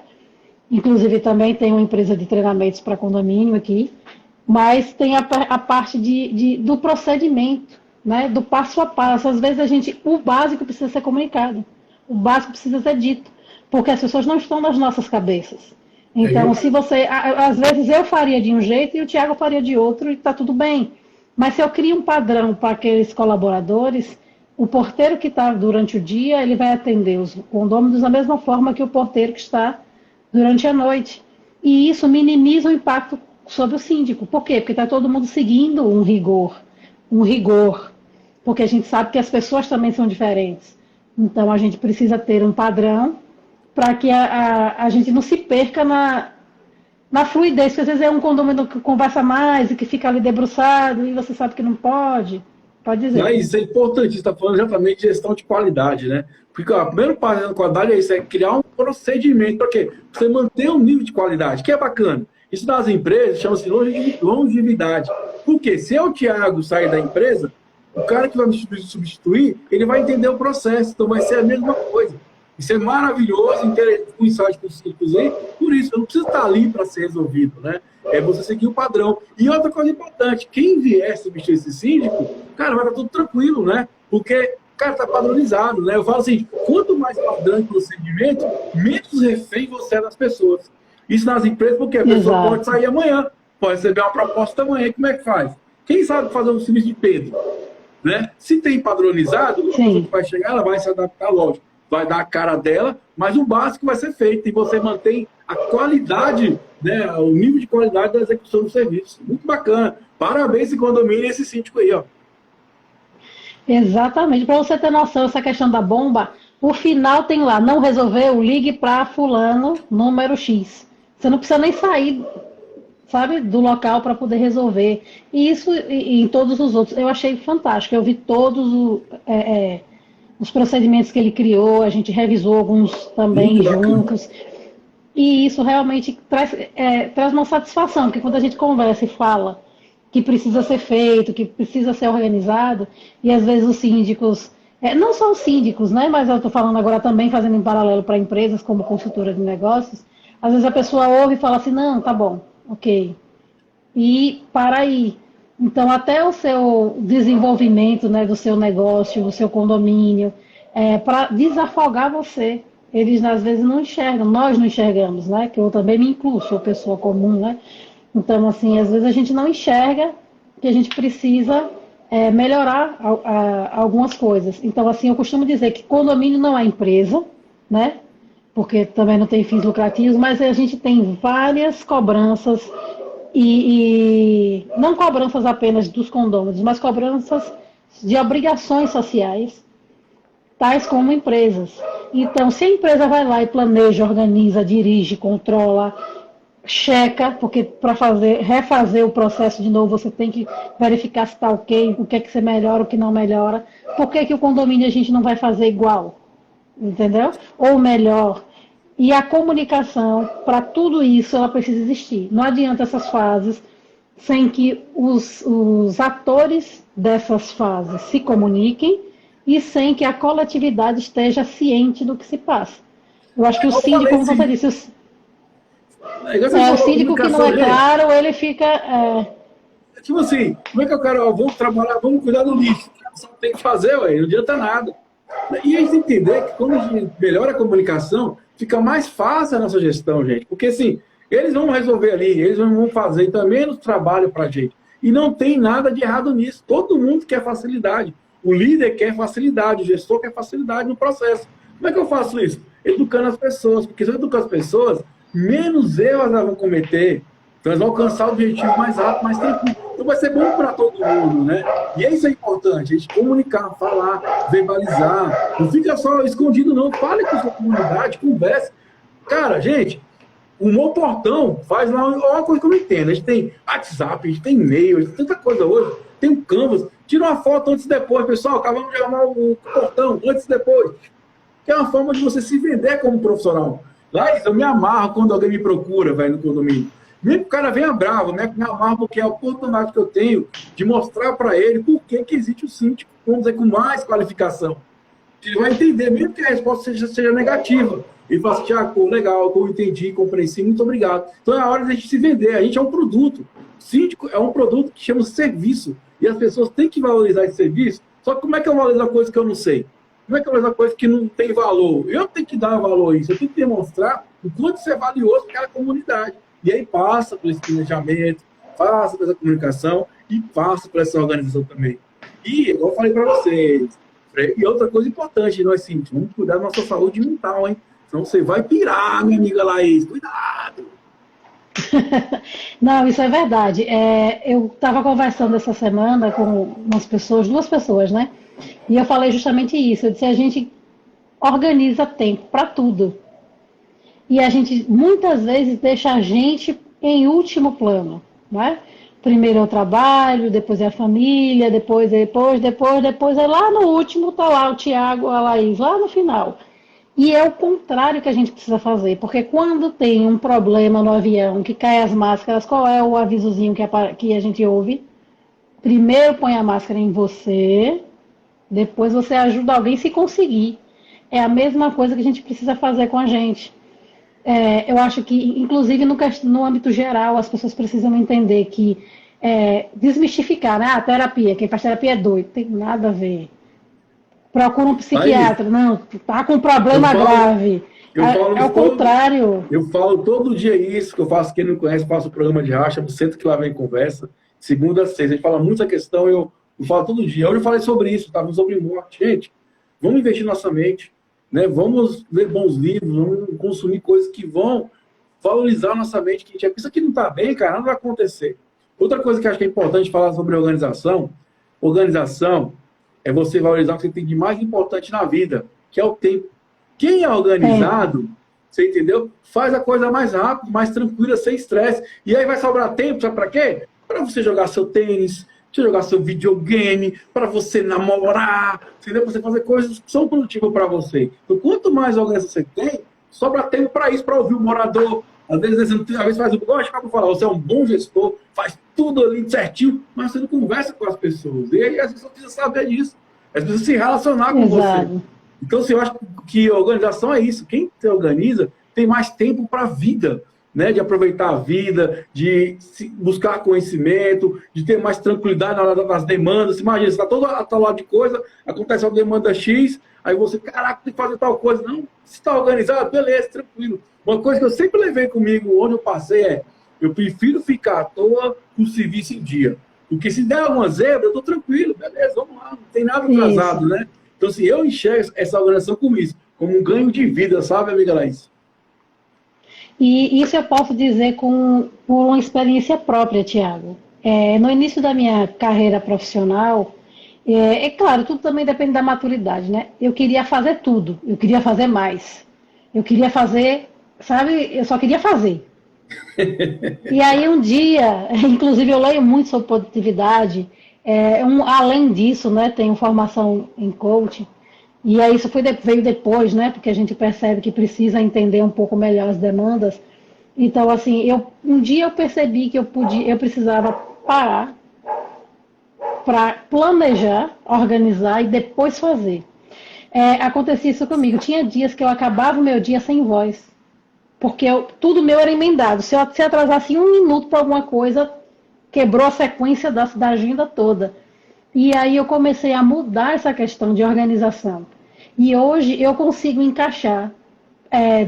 Inclusive também tem uma empresa de treinamentos para condomínio aqui, mas tem a parte do procedimento, né? Do passo a passo. Às vezes o básico precisa ser comunicado, o básico precisa ser dito, porque as pessoas não estão nas nossas cabeças. Então, se você, às vezes eu faria de um jeito e o Tiago faria de outro e está tudo bem. Mas se eu crio um padrão para aqueles colaboradores, o porteiro que está durante o dia, ele vai atender os condôminos da mesma forma que o porteiro que está durante a noite. E isso minimiza o impacto sobre o síndico. Por quê? Porque está todo mundo seguindo um rigor. Um rigor. Porque a gente sabe que as pessoas também são diferentes. Então, a gente precisa ter um padrão para que a gente não se perca na fluidez. Porque às vezes é um condomínio que conversa mais e que fica ali debruçado e você sabe que não pode. Pode dizer. Mas isso é importante, você está falando exatamente de gestão de qualidade, né? Porque a primeira parte da qualidade é isso, é criar um procedimento para quê? Pra você manter um nível de qualidade, que é bacana. Isso nas empresas chama-se longevidade. Porque se o Thiago sair da empresa, o cara que vai me substituir, ele vai entender o processo, então vai ser a mesma coisa. Isso é maravilhoso, interessante com insight com os ciclos aí, por isso, eu não preciso estar ali para ser resolvido, né? É você seguir o padrão. E outra coisa importante, quem vier substituir esse síndico, cara, vai estar tudo tranquilo, né? Porque, cara, está padronizado, né? Eu falo assim, quanto mais padrão de procedimento, menos refém você é das pessoas. Isso nas empresas, porque a pessoa Exato. pode sair amanhã, pode receber uma proposta amanhã, como é que faz? Quem sabe fazer um serviço de Pedro? Né? Se tem padronizado, a pessoa que vai chegar, ela vai se adaptar, lógico, vai dar a cara dela, mas o básico vai ser feito e você mantém a qualidade, né, o nível de qualidade da execução do serviço. Muito bacana. Parabéns esse condomínio e esse síndico aí, ó. Exatamente. Para você ter noção, essa questão da bomba, o final tem lá, não resolveu, ligue para fulano, número X. Você não precisa nem sair, sabe, do local para poder resolver. E isso e em todos os outros. Eu achei fantástico. Eu vi todos os procedimentos que ele criou, a gente revisou alguns também juntos. E isso realmente traz uma satisfação, porque quando a gente conversa e fala que precisa ser feito, que precisa ser organizado, e às vezes os síndicos, não só os síndicos, né, mas eu estou falando agora também, fazendo em paralelo para empresas como consultora de negócios, às vezes a pessoa ouve e fala assim, não, tá bom, ok, e para aí. Então, até o seu desenvolvimento, né, do seu negócio, do seu condomínio, para desafogar você. Eles, às vezes, não enxergam, nós não enxergamos, né? Que eu também me incluo, sou pessoa comum, né? Então, assim, às vezes a gente não enxerga que a gente precisa melhorar algumas coisas. Então, assim, eu costumo dizer que condomínio não é empresa, né? Porque também não tem fins lucrativos, mas a gente tem várias cobranças e não cobranças apenas dos condôminos, mas cobranças de obrigações sociais, tais como empresas. Então, se a empresa vai lá e planeja, organiza, dirige, controla, checa, porque para refazer o processo de novo, você tem que verificar se está ok, o que é que você melhora, o que não melhora. Por que, que o condomínio a gente não vai fazer igual? Entendeu? Ou melhor. E a comunicação, para tudo isso, ela precisa existir. Não adianta essas fases sem que os atores dessas fases se comuniquem e sem que a coletividade esteja ciente do que se passa. Eu acho que o Eu síndico, falei como você sim. disse, É igual você o falou, síndico que não comunicação, é gente. claro, ele fica. Tipo assim, como é que eu quero, ó, vamos trabalhar, vamos cuidar do lixo. Só tem que fazer, ué, não adianta nada. E a gente entender que quando a gente melhora a comunicação, fica mais fácil a nossa gestão, gente. Porque assim, eles vão resolver ali, eles vão fazer então, menos trabalho para a gente. E não tem nada de errado nisso. Todo mundo quer facilidade. O líder quer facilidade, o gestor quer facilidade no processo. Como é que eu faço isso? Educando as pessoas. Porque se eu educar as pessoas, menos erros elas vão cometer. Então eles vão alcançar o objetivo mais rápido, mais tranquilo. Então vai ser bom para todo mundo, né? E isso é importante, a gente comunicar, falar, verbalizar. Não fica só escondido, não. Fale com a sua comunidade, converse. Cara, gente, o meu portão faz lá uma coisa que eu não entendo. A gente tem WhatsApp, a gente tem e-mail, a gente tem tanta coisa hoje. Tem um Canvas. Tira uma foto antes e depois, pessoal. Acabamos de arrumar o portão antes e depois. Que é uma forma de você se vender como profissional. Lá, eu me amarro quando alguém me procura, velho, no condomínio. Mesmo que o cara venha bravo, né? Me amarro porque é a oportunidade que eu tenho de mostrar para ele por que existe o síndico, vamos dizer, com mais qualificação. Ele vai entender, mesmo que a resposta seja negativa. Ele fala assim, Tiago, pô, legal, eu entendi, compreendi, muito obrigado. Então é a hora de a gente se vender, a gente é um produto. Síndico é um produto que chama serviço. E as pessoas têm que valorizar esse serviço. Só que como é que eu valorizo a coisa que eu não sei? Como é que eu valorizo a coisa que não tem valor? Eu tenho que dar valor a isso, eu tenho que demonstrar o quanto isso é valioso para aquela comunidade. E aí passa por esse planejamento, passa por essa comunicação e passa por essa organização também. E, igual eu falei para vocês, e outra coisa importante, nós sínticos, vamos cuidar da nossa saúde mental, hein? Senão você vai pirar, minha amiga Laís. Cuidado! Não, isso é verdade. Eu estava conversando essa semana com umas pessoas, duas pessoas, né? E eu falei justamente isso. Eu disse, a gente organiza tempo para tudo. E a gente muitas vezes deixa a gente em último plano, né? Primeiro é o trabalho, depois é a família, depois, aí lá no último tá lá o Tiago, a Laís, lá no final. E é o contrário que a gente precisa fazer, porque quando tem um problema no avião, que cai as máscaras, qual é o avisozinho que a gente ouve? Primeiro põe a máscara em você, depois você ajuda alguém se conseguir. É a mesma coisa que a gente precisa fazer com a gente. Eu acho que, inclusive, no âmbito geral, as pessoas precisam entender que desmistificar, né? A terapia, quem faz terapia é doido, tem nada a ver. Procura um Aí, psiquiatra, não, tá com um eu problema falo, grave. eu falo É o contrário. eu falo todo dia isso, que eu faço, quem não conhece, faço o programa de racha, do Centro que lá vem conversa, segunda a sexta, a gente fala muito essa questão, eu falo todo dia. Hoje eu falei sobre isso, estava sobre morte. Gente, vamos investir nossa mente, né? Vamos ler bons livros, vamos consumir coisas que vão valorizar nossa mente, que isso aqui não está bem, cara, não vai acontecer. Outra coisa que eu acho que é importante falar sobre organização é você valorizar o que você tem de mais importante na vida, que é o tempo. Quem é Tempo. organizado, você entendeu? Faz a coisa mais rápido, mais tranquila, sem estresse. E aí vai sobrar tempo, sabe para quê? Para você jogar seu tênis, você jogar seu videogame, para você namorar, entendeu? Pra você fazer coisas que são produtivas para você. Então, quanto mais organização você tem, sobra tempo para isso, para ouvir o morador. Às vezes faz o gosto para falar, você é um bom gestor, faz tudo ali certinho, mas você não conversa com as pessoas. E aí as pessoas precisam saber disso. As pessoas se relacionar com você. Exato. Então, assim, eu acho que a organização é isso. Quem se organiza tem mais tempo para a vida, né? De aproveitar a vida, de buscar conhecimento, de ter mais tranquilidade na hora das demandas. Imagina, você está todo atolado de coisa, acontece uma demanda X, aí você, caraca, tem que fazer tal coisa. Não, se está organizado, beleza, tranquilo. Uma coisa que eu sempre levei comigo, onde eu passei, eu prefiro ficar à toa com o serviço em dia. Porque se der alguma zebra, eu estou tranquilo, beleza, vamos lá, não tem nada Isso. atrasado, né? Então, assim, eu enxergo essa organização como isso, como um ganho de vida, sabe, amiga Laís? E isso eu posso dizer por uma experiência própria, Tiago. No início da minha carreira profissional, claro, tudo também depende da maturidade, né? Eu queria fazer tudo, eu queria fazer mais. Eu queria fazer, sabe, eu só queria fazer. E aí um dia, inclusive eu leio muito sobre produtividade, além disso, né, tenho formação em coaching, e aí isso veio depois, né, porque a gente percebe que precisa entender um pouco melhor as demandas. Então, assim, um dia eu percebi que eu precisava parar para planejar, organizar e depois fazer. Acontecia isso comigo. Tinha dias que eu acabava o meu dia sem voz, porque tudo meu era emendado. Se atrasasse um minuto para alguma coisa, quebrou a sequência da agenda toda. E aí eu comecei a mudar essa questão de organização. E hoje eu consigo encaixar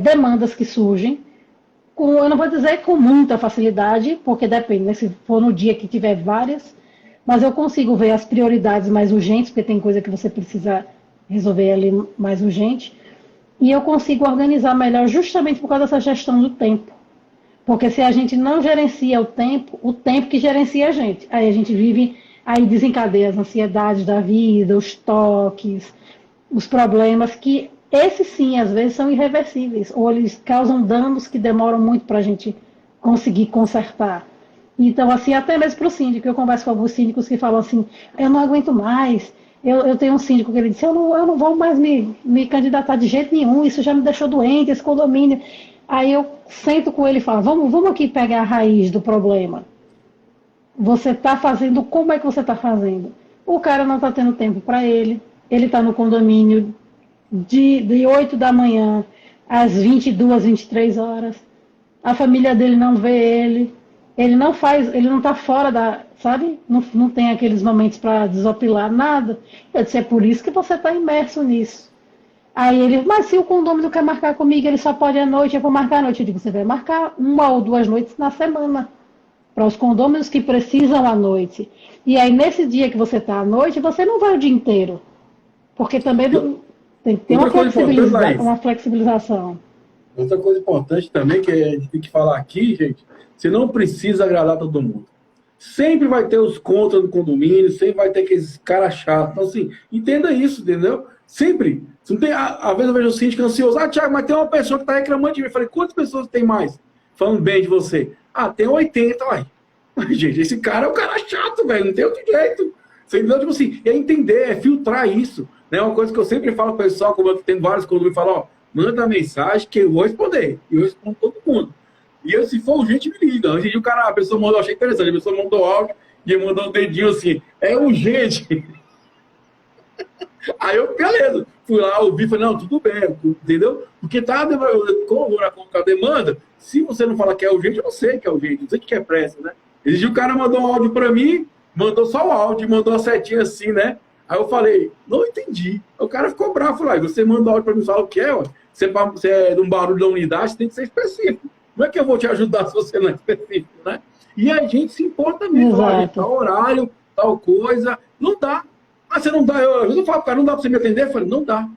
demandas que surgem, eu não vou dizer com muita facilidade, porque depende, né, se for no dia que tiver várias, mas eu consigo ver as prioridades mais urgentes, porque tem coisa que você precisa resolver ali mais urgente, e eu consigo organizar melhor justamente por causa dessa gestão do tempo. Porque se a gente não gerencia o tempo que gerencia a gente. Aí a gente vive, aí desencadeia as ansiedades da vida, os toques, os problemas que, esses sim, às vezes são irreversíveis, ou eles causam danos que demoram muito para a gente conseguir consertar. Então, assim, até mesmo para o síndico, eu converso com alguns síndicos que falam assim, eu não aguento mais. Eu tenho um síndico que ele disse, eu não vou mais me candidatar de jeito nenhum, isso já me deixou doente, esse condomínio. Aí eu sento com ele e falo, vamos aqui pegar a raiz do problema. Você está fazendo, como é que você está fazendo? O cara não está tendo tempo para ele está no condomínio de 8 da manhã às 22, 23 horas. A família dele não vê ele não está fora sabe? Não tem aqueles momentos para desopilar, nada. Eu disse, é por isso que você está imerso nisso. Aí ele, mas se o condomínio quer marcar comigo, ele só pode à noite, eu vou marcar à noite. Eu digo, você vai marcar 1 ou 2 noites na semana, para os condôminos que precisam à noite. E aí, nesse dia que você está à noite, você não vai o dia inteiro. Porque também tem que ter uma flexibilização. Outra coisa importante também, que a gente tem que falar aqui, gente, você não precisa agradar todo mundo. Sempre vai ter os contras do condomínio, sempre vai ter aqueles caras chatos. Então, assim, entenda isso, entendeu? Sempre. Você não tem, às vezes eu vejo o síndico ansioso. Ah, Thiago, mas tem uma pessoa que está reclamando de mim. Eu falei, quantas pessoas tem mais falando bem de você? Ah, tem 80, uai. Gente, esse cara é um cara chato, velho. Não tem outro jeito. Você entendeu? Tipo assim, é entender, é filtrar isso. Né? Uma coisa que eu sempre falo para o pessoal, como eu tenho vários condomínios, eu falo, ó, manda mensagem que eu vou responder. E eu respondo todo mundo. E eu, se for urgente, me liga. Hoje em dia, a pessoa mandou, eu achei interessante, a pessoa mandou áudio e mandou um dedinho assim, é urgente. Aí eu, beleza, fui lá, ouvi, falei, não, tudo bem, entendeu? Porque tá, como a demanda, se você não fala que é urgente, eu sei que é urgente, não sei que é pressa, né? Esse dia o cara mandou um áudio pra mim, mandou só o áudio, mandou uma setinha assim, né? Aí eu falei, não entendi. O cara ficou bravo, falou, você manda áudio pra mim, fala o que é, ó. Você é de um barulho da unidade, você tem que ser específico. Não é que eu vou te ajudar se você não é específico, né? E a gente se importa mesmo, tal horário, tal coisa, não dá. Ah, você não dá, eu falo, cara, não dá pra você me atender? Eu falei, não dá.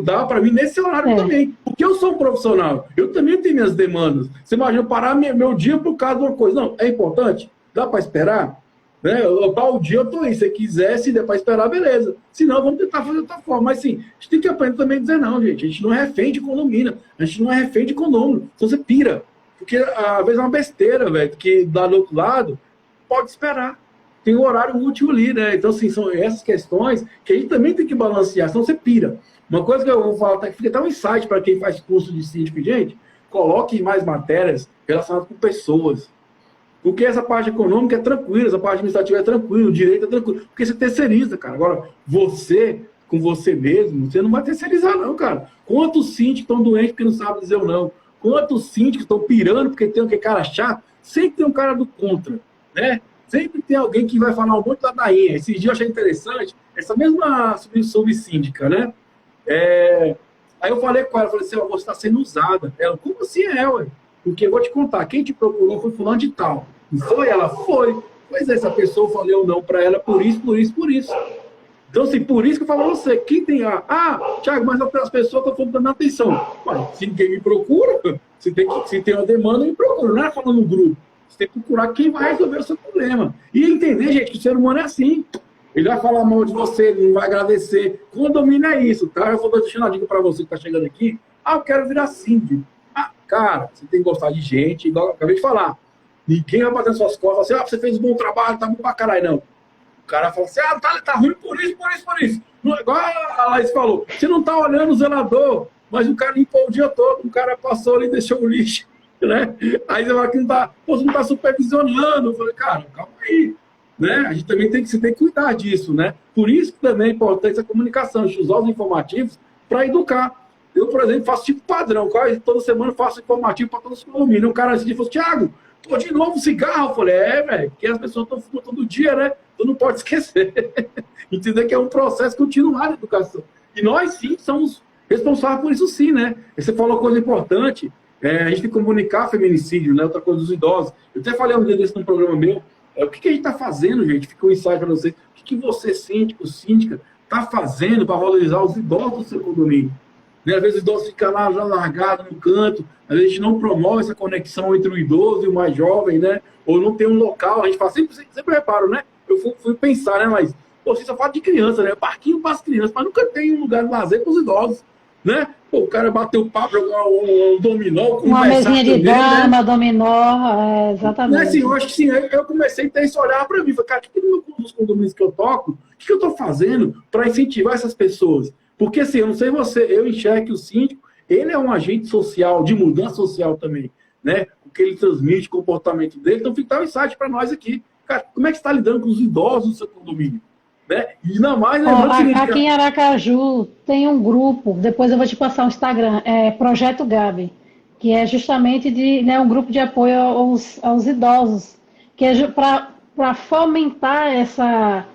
Dá para mim nesse horário também. Porque eu sou um profissional. Eu também tenho minhas demandas. Você imagina parar meu dia por causa de uma coisa. Não, é importante? Dá para esperar? Né? O dia eu tô aí. Se você quiser, se der para esperar, beleza. Se não, vamos tentar fazer de outra forma. Mas sim, a gente tem que aprender também a dizer não, gente. A gente não é refém de condomínio. A gente não é refém de condomínio. Então você pira. Porque às vezes é uma besteira, velho, que lá do outro lado pode esperar. Tem um horário útil ali, né? Então, assim, são essas questões que a gente também tem que balancear, senão você pira. Uma coisa que eu vou falar, que fica até um insight para quem faz curso de síndico, gente, coloque mais matérias relacionadas com pessoas. Porque essa parte econômica é tranquila, essa parte administrativa é tranquila, o direito é tranquilo, porque você terceiriza, cara. Agora, você, com você mesmo, você não vai terceirizar, não, cara. Quantos síndicos estão doentes porque não sabem dizer o não? Quantos síndicos estão pirando porque tem um cara chato? Sempre tem um cara do contra, né? Sempre tem alguém que vai falar um monte da ladainha. Esses dias eu achei interessante, essa mesma subsíndica, né? Aí eu falei com ela, falei assim, você está sendo usada. Ela, como assim ué? Porque eu vou te contar, quem te procurou foi fulano de tal. Não foi? Ela foi. Pois é, essa pessoa falou não para ela por isso, por isso, por isso. Então, assim, por isso que eu falo a você, quem tem Thiago, mas as pessoas estão dando atenção. Mas, se ninguém me procura, se tem uma demanda, me procura. Não é falando no grupo. Você tem que procurar quem vai resolver o seu problema. E entender, gente, que o ser humano é assim. Ele vai falar mal de você, ele não vai agradecer. Condomínio é isso, tá? Eu vou deixar uma dica para você que está chegando aqui. Eu quero virar síndico. cara, você tem que gostar de gente, igual eu acabei de falar. Ninguém vai bater nas suas costas, assim, você fez um bom trabalho, tá bom pra caralho, não. O cara fala assim, tá ruim por isso, por isso, por isso. Não, igual a Laís falou, você não tá olhando o zelador, mas o cara limpou o dia todo, o cara passou ali e deixou o lixo, né? Aí você fala que não tá, pô, você não tá supervisionando. Eu falei, cara, calma aí, né? A gente também tem que cuidar disso, né? Por isso que também é importante a comunicação, a gente usar os informativos para educar. Eu, por exemplo, faço tipo padrão, quase toda semana eu faço informativo para todos os condomínios. Um cara assim falou, Thiago, pô, de novo cigarro? Eu falei, velho, porque as pessoas estão fumando todo dia, né? Tu não pode esquecer. Entender que é um processo continuado de educação. E nós, sim, somos responsáveis por isso, sim, né? E você falou coisa importante, a gente tem que comunicar feminicídio, né? Outra coisa dos idosos. Eu até falei um dia desse num programa meu, o que a gente está fazendo, gente? Fica um insight para vocês. O que você, síndico, síndica, está fazendo para valorizar os idosos do seu condomínio? Né? Às vezes o idoso fica lá já largado no canto, às vezes a gente não promove essa conexão entre o idoso e o mais jovem, né? Ou não tem um local, a gente fala, sempre reparo, né? Eu fui pensar, né, mas você só fala de criança, né? Parquinho para as crianças, mas nunca tem um lugar de lazer para os idosos, né? Pô, o cara bateu o papo, jogar um dominó, uma mesinha de dama, né? Dominó, exatamente. Né, assim, eu acho que sim, eu comecei a ter esse olhar para mim, falei, cara, o que nos condomínios que eu toco, o que eu estou fazendo para incentivar essas pessoas? Porque, assim, eu não sei você, eu enxergo que o síndico, ele é um agente social, de mudança social também, né? O que ele transmite, o comportamento dele. Então, fica um insight para nós aqui. Cara, como é que você está lidando com os idosos do seu condomínio? Né? E ainda mais, aqui em Aracaju tem um grupo, depois eu vou te passar o Instagram, Projeto Gabi, que é justamente um grupo de apoio aos idosos, que é para fomentar essa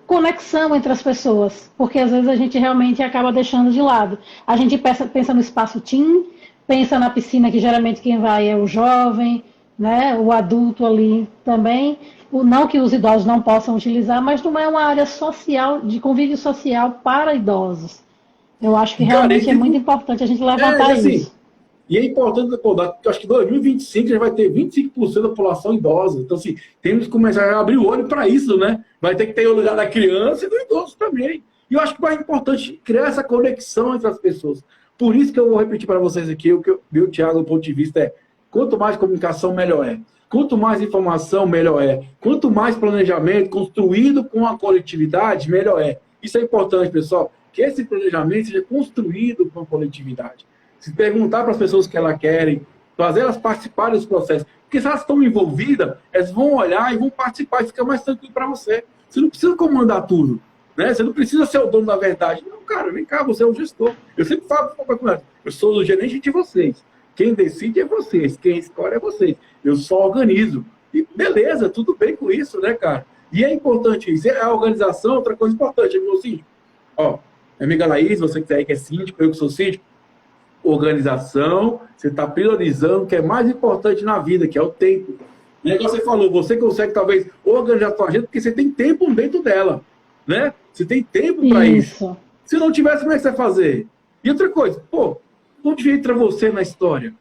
conexão entre as pessoas, porque às vezes a gente realmente acaba deixando de lado. A gente pensa no espaço team, pensa na piscina, que geralmente quem vai é o jovem, né, o adulto ali também. Não que os idosos não possam utilizar, mas não é uma área social, de convívio social para idosos. Eu acho que realmente é muito importante a gente levantar isso. E é importante recordar que acho que em 2025 já vai ter 25% da população idosa. Então, assim, temos que começar a abrir o olho para isso, né? Vai ter que ter o lugar da criança e do idoso também. E eu acho que é importante criar essa conexão entre as pessoas. Por isso que eu vou repetir para vocês aqui, o que meu, Thiago, do ponto de vista é, quanto mais comunicação, melhor é. Quanto mais informação, melhor é. Quanto mais planejamento construído com a coletividade, melhor é. Isso é importante, pessoal, que esse planejamento seja construído com a coletividade. Se perguntar para as pessoas o que elas querem, fazer elas participarem dos processos. Porque se elas estão envolvidas, elas vão olhar e vão participar e fica mais tranquilo para você. Você não precisa comandar tudo. Né? Você não precisa ser o dono da verdade. Não, cara, vem cá, você é o gestor. Eu sempre falo para elas, eu sou o gerente de vocês. Quem decide é vocês, quem escolhe é vocês. Eu só organizo. E beleza, tudo bem com isso, né, cara? E é importante isso. A organização, outra coisa importante, amigo síndico. Ó, minha amiga Laís, você que é síndico, eu que sou síndico, organização, você está priorizando o que é mais importante na vida, que é o tempo. Né? Como você falou, você consegue talvez organizar a sua agenda porque você tem tempo dentro dela. Né? Você tem tempo para isso. Se não tivesse, como é que você vai fazer? E outra coisa, pô, onde entra você na história?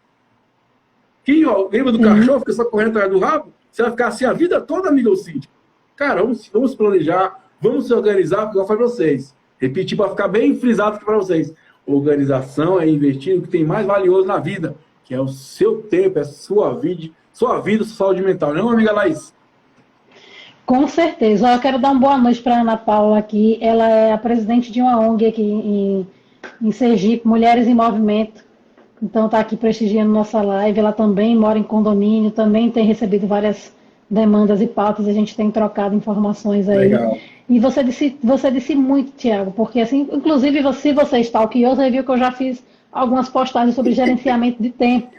Quem lembra do cachorro, fica só correndo atrás do rabo? Você vai ficar assim a vida toda, amigo síndico. Cara, vamos planejar, vamos se organizar, porque eu falei para vocês. Repetir para ficar bem frisado aqui para vocês. Organização é investir no que tem mais valioso na vida, que é o seu tempo, é a sua vida, sua saúde mental. Não, amiga Laís? Com certeza. Eu quero dar uma boa noite para a Ana Paula aqui. Ela é a presidente de uma ONG aqui em Sergipe, Mulheres em Movimento. Então está aqui prestigiando nossa live. Ela também mora em condomínio, também tem recebido várias demandas e pautas. A gente tem trocado informações aí. Legal. E você disse muito, Thiago, porque assim, inclusive se você stalkeou, você viu que eu já fiz algumas postagens sobre gerenciamento de tempo.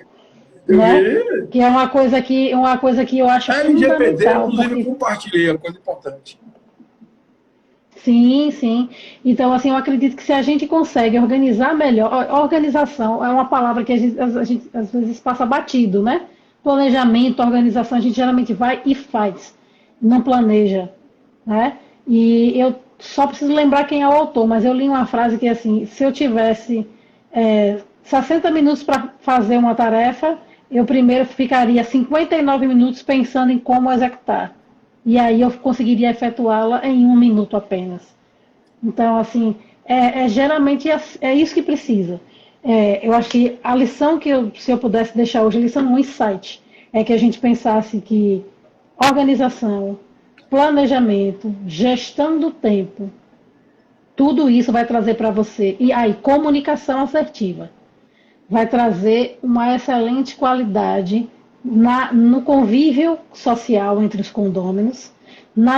Né? Que é uma coisa que eu acho fundamental. LGPD, inclusive, compartilhei, é uma coisa importante. Sim, sim. Então, assim, eu acredito que se a gente consegue organizar melhor, organização é uma palavra que a gente às vezes passa batido, né? Planejamento, organização, a gente geralmente vai e faz, não planeja, né? E eu só preciso lembrar quem é o autor, mas eu li uma frase que é assim, se eu tivesse 60 minutos para fazer uma tarefa, eu primeiro ficaria 59 minutos pensando em como executar. E aí eu conseguiria efetuá-la em 1 minuto apenas. Então, assim, geralmente é isso que precisa. Eu acho que a lição se eu pudesse deixar hoje, a lição um insight, é que a gente pensasse que organização, planejamento, gestão do tempo, tudo isso vai trazer para você, e aí comunicação assertiva, vai trazer uma excelente qualidade no convívio social entre os condôminos,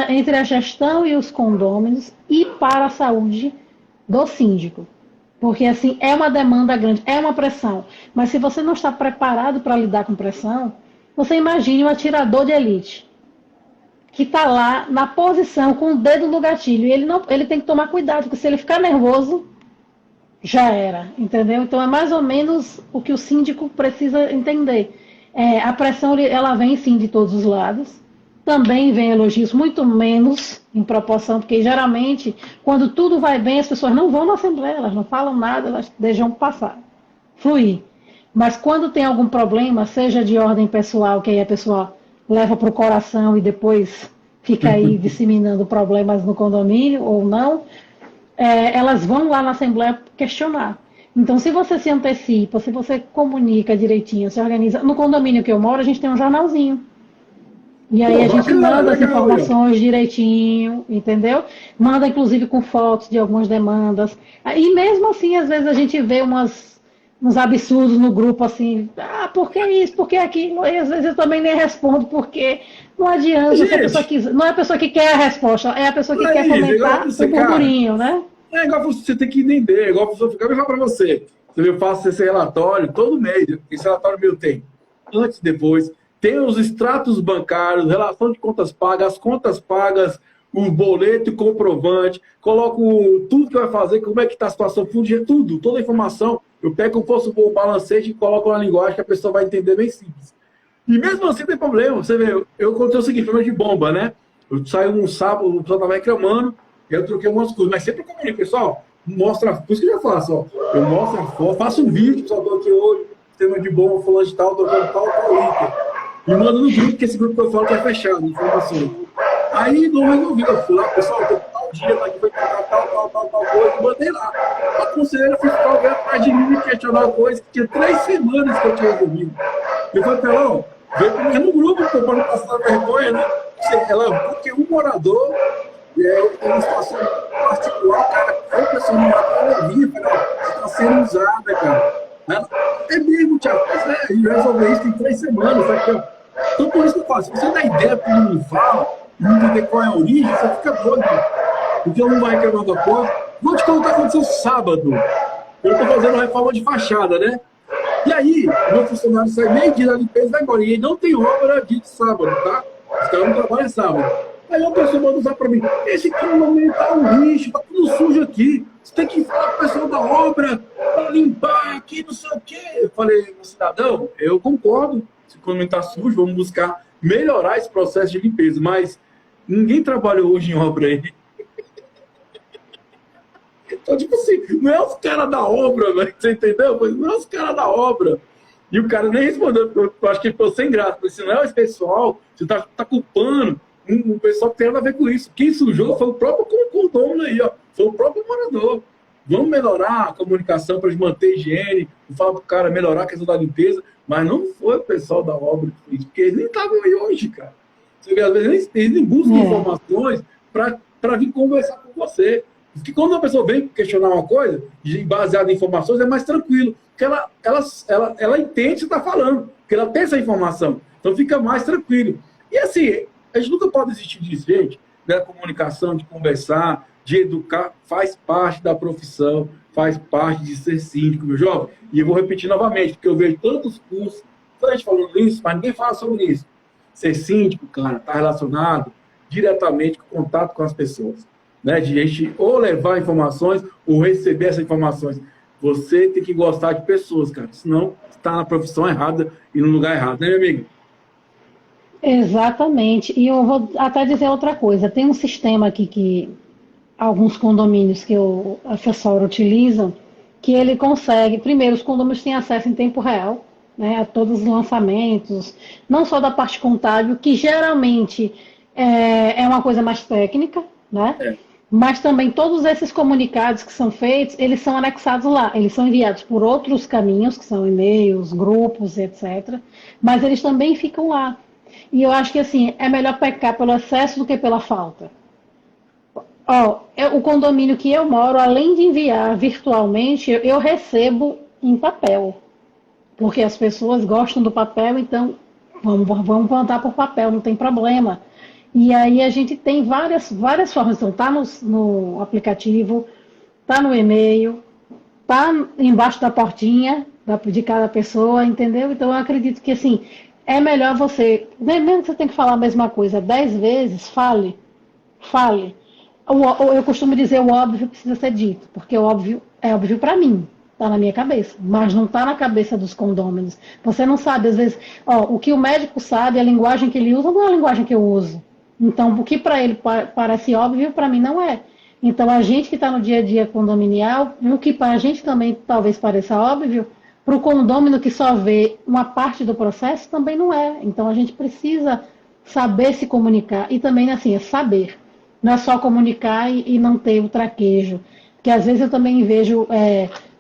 entre a gestão e os condôminos e para a saúde do síndico. Porque, assim, é uma demanda grande, é uma pressão. Mas se você não está preparado para lidar com pressão, você imagine um atirador de elite que está lá na posição com o dedo no gatilho. E ele tem que tomar cuidado, porque se ele ficar nervoso, já era, entendeu? Então é mais ou menos o que o síndico precisa entender. A pressão, ela vem sim de todos os lados. Também vem elogios, muito menos em proporção, porque geralmente, quando tudo vai bem, as pessoas não vão na Assembleia, elas não falam nada, elas deixam passar, fluir. Mas quando tem algum problema, seja de ordem pessoal, que aí a pessoa leva para o coração e depois fica aí disseminando problemas no condomínio ou não, elas vão lá na Assembleia questionar. Então, se você se antecipa, se você comunica direitinho, se organiza. No condomínio que eu moro, a gente tem um jornalzinho. E aí a gente manda as informações direitinho, entendeu? Manda, inclusive, com fotos de algumas demandas. E mesmo assim, às vezes a gente vê uns absurdos no grupo, assim, por que isso, por que aquilo? E às vezes eu também nem respondo, porque não adianta, se a pessoa quiser, não é a pessoa que quer a resposta, é a pessoa que quer comentar o burburinho, né? É igual você tem que entender, é igual a pessoa ficar me falar para você. Eu faço esse relatório todo mês, esse relatório meu tem antes e depois, tem os extratos bancários, relação de contas pagas, as contas pagas, o boleto e comprovante, coloco tudo que vai fazer, como é que está a situação, tudo, toda a informação, eu pego como fosse o balancete e coloco na linguagem que a pessoa vai entender bem simples. E mesmo assim tem problema, você vê, eu contei o seguinte, problema de bomba, né? Eu saio um sábado, o pessoal estava reclamando, eu troquei algumas coisas, mas sempre comunico, pessoal, mostra, por isso que eu já faço, ó, eu mostro a foto, faço um vídeo, pessoal, estou aqui hoje, tema de bomba, fulano de tal, trocando tal, e mando no grupo, que esse grupo que eu falo que é fechado, informações. Aí não resolvi, eu fui lá, pessoal, tal dia, tá aqui, foi pagar tal coisa, e mandei lá. A conselheira fiscal veio atrás de mim me questionar uma coisa que tinha 3 semanas que eu tinha resolvido. Eu falei pra ela, ó, veio comigo no grupo, para não passar vergonha, né? Porque um morador, em uma situação particular, cara, foi pessoa no morador, ela vinha, falei, ó, você tá sendo usada, cara. É mesmo, Thiago, e eu resolvi isso em 3 semanas, sabe? Então, por isso que eu falo, se você dá ideia para todo mundo fala, não entender qual é a origem, você fica doido, porque eu não vai reclamar da coisa. Vou te contar o que aconteceu sábado. Eu estou fazendo uma reforma de fachada, né? E aí, o meu funcionário sai meio-dia da limpeza e vai embora. E não tem obra dia de sábado, tá? Os caras não trabalham sábado. Aí uma pessoa manda usar para mim, esse condomínio tá um lixo, tá tudo sujo aqui. Você tem que falar com o pessoal da obra para limpar aqui, não sei o quê. Eu falei, cidadão, eu concordo. Se o condomínio tá sujo, vamos buscar melhorar esse processo de limpeza. Mas ninguém trabalhou hoje em obra aí. Então, tipo assim, não é os caras da obra, velho, você entendeu? Não é os caras da obra. E o cara nem respondeu, porque eu acho que ele ficou sem graça. Porque se não é esse pessoal, você tá culpando um pessoal que tem nada a ver com isso. Quem sujou foi o próprio condomínio aí, ó. Foi o próprio morador. Vamos melhorar a comunicação para manter a higiene, falar para o cara melhorar a questão da limpeza, mas não foi o pessoal da obra, porque eles nem estavam aí hoje, cara. Você vê, às vezes eles nem buscam informações para vir conversar com você. Porque quando uma pessoa vem questionar uma coisa, baseada em informações, é mais tranquilo. Porque ela entende o que você está falando, porque ela tem essa informação. Então fica mais tranquilo. E assim, a gente nunca pode desistir disso, gente, da comunicação, de conversar, de educar, faz parte da profissão, faz parte de ser síndico, meu jovem. E eu vou repetir novamente, porque eu vejo tantos cursos, a gente falando isso, mas ninguém fala sobre isso. Ser síndico, cara, está relacionado diretamente com o contato com as pessoas. Né, de gente ou levar informações ou receber essas informações. Você tem que gostar de pessoas, cara, senão está na profissão errada e no lugar errado, né, minha amiga? Exatamente. E eu vou até dizer outra coisa. Tem um sistema aqui que alguns condomínios que o assessor utiliza, que ele consegue, primeiro, os condomínios têm acesso em tempo real, né, a todos os lançamentos, não só da parte contábil, que geralmente é uma coisa mais técnica, né? Mas também todos esses comunicados que são feitos, eles são anexados lá, eles são enviados por outros caminhos, que são e-mails, grupos, etc. Mas eles também ficam lá. E eu acho que assim, é melhor pecar pelo excesso do que pela falta. Ó, o condomínio que eu moro, além de enviar virtualmente, eu recebo em papel. Porque as pessoas gostam do papel, então vamos plantar por papel, não tem problema. E aí a gente tem várias formas. Então, tá no aplicativo, tá no e-mail, tá embaixo da portinha de cada pessoa, entendeu? Então eu acredito que assim, é melhor você, mesmo que você tenha que falar a mesma coisa 10 vezes, fale. Eu costumo dizer o óbvio precisa ser dito, porque o óbvio é óbvio para mim, está na minha cabeça, mas não está na cabeça dos condôminos. Você não sabe, às vezes, o que o médico sabe, a linguagem que ele usa não é a linguagem que eu uso. Então, o que para ele parece óbvio, para mim não é. Então, a gente que está no dia a dia condominial, o que para a gente também talvez pareça óbvio, para o condômino que só vê uma parte do processo, também não é. Então, a gente precisa saber se comunicar. E também, assim, é saber. Não é só comunicar e não ter o traquejo. Porque às vezes eu também vejo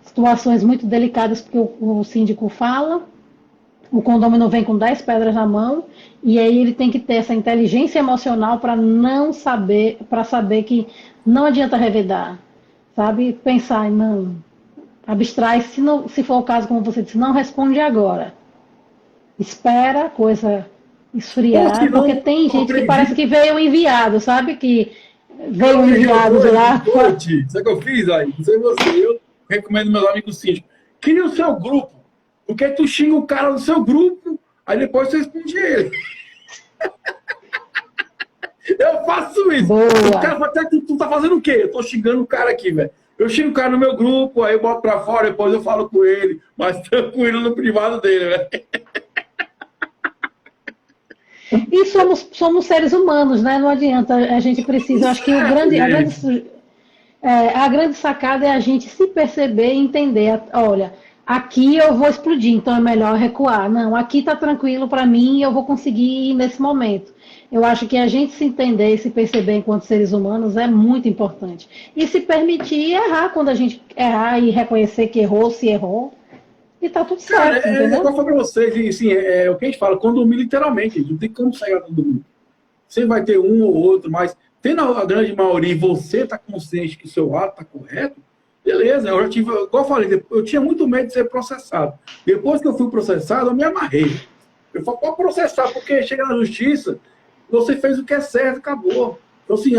situações muito delicadas, porque o síndico fala, o condômino vem com 10 pedras na mão, e aí ele tem que ter essa inteligência emocional para não saber, para saber que não adianta revidar, sabe? Pensar, não, abstrai, se for o caso, como você disse, não responde agora. Espera a coisa Ou se esfriar, porque não, tem gente que parece acredito. que veio enviado, sabe? Que Eu veio aprendi uma enviado de coisa lá. de coach. Sabe o que eu fiz aí? Não sei você, eu recomendo meus amigos síndicos. Cria o seu grupo. Porque tu xinga o cara do seu grupo, aí depois você responde ele. Eu faço isso. O Boa. cara fala até que tu tá fazendo o quê? Eu tô xingando o cara aqui, velho. Eu xingo o cara no meu grupo, aí eu boto pra fora, depois eu falo com ele, mas tranquilo no privado dele, velho. E somos seres humanos, né? Não adianta, a gente precisa, eu acho que Certo, a grande sacada é a gente se perceber e entender, olha, aqui eu vou explodir, então é melhor recuar. Não, aqui está tranquilo para mim e eu vou conseguir ir nesse momento. Eu acho que a gente se entender e se perceber enquanto seres humanos é muito importante. E se permitir errar quando a gente errar e reconhecer que errou, se errou, e tá tudo cara, certo, entendeu? igual eu falei pra vocês, e, assim, o que a gente fala, condomínio literalmente, não tem como sair todo mundo. Você vai ter um ou outro, mas tendo a grande maioria e você está consciente que o seu ato está correto, beleza. Eu já tive, igual eu falei, eu tinha muito medo de ser processado. Depois que eu fui processado, eu me amarrei. Eu falei, pode processar, porque chega na justiça, você fez o que é certo, acabou. Então, assim,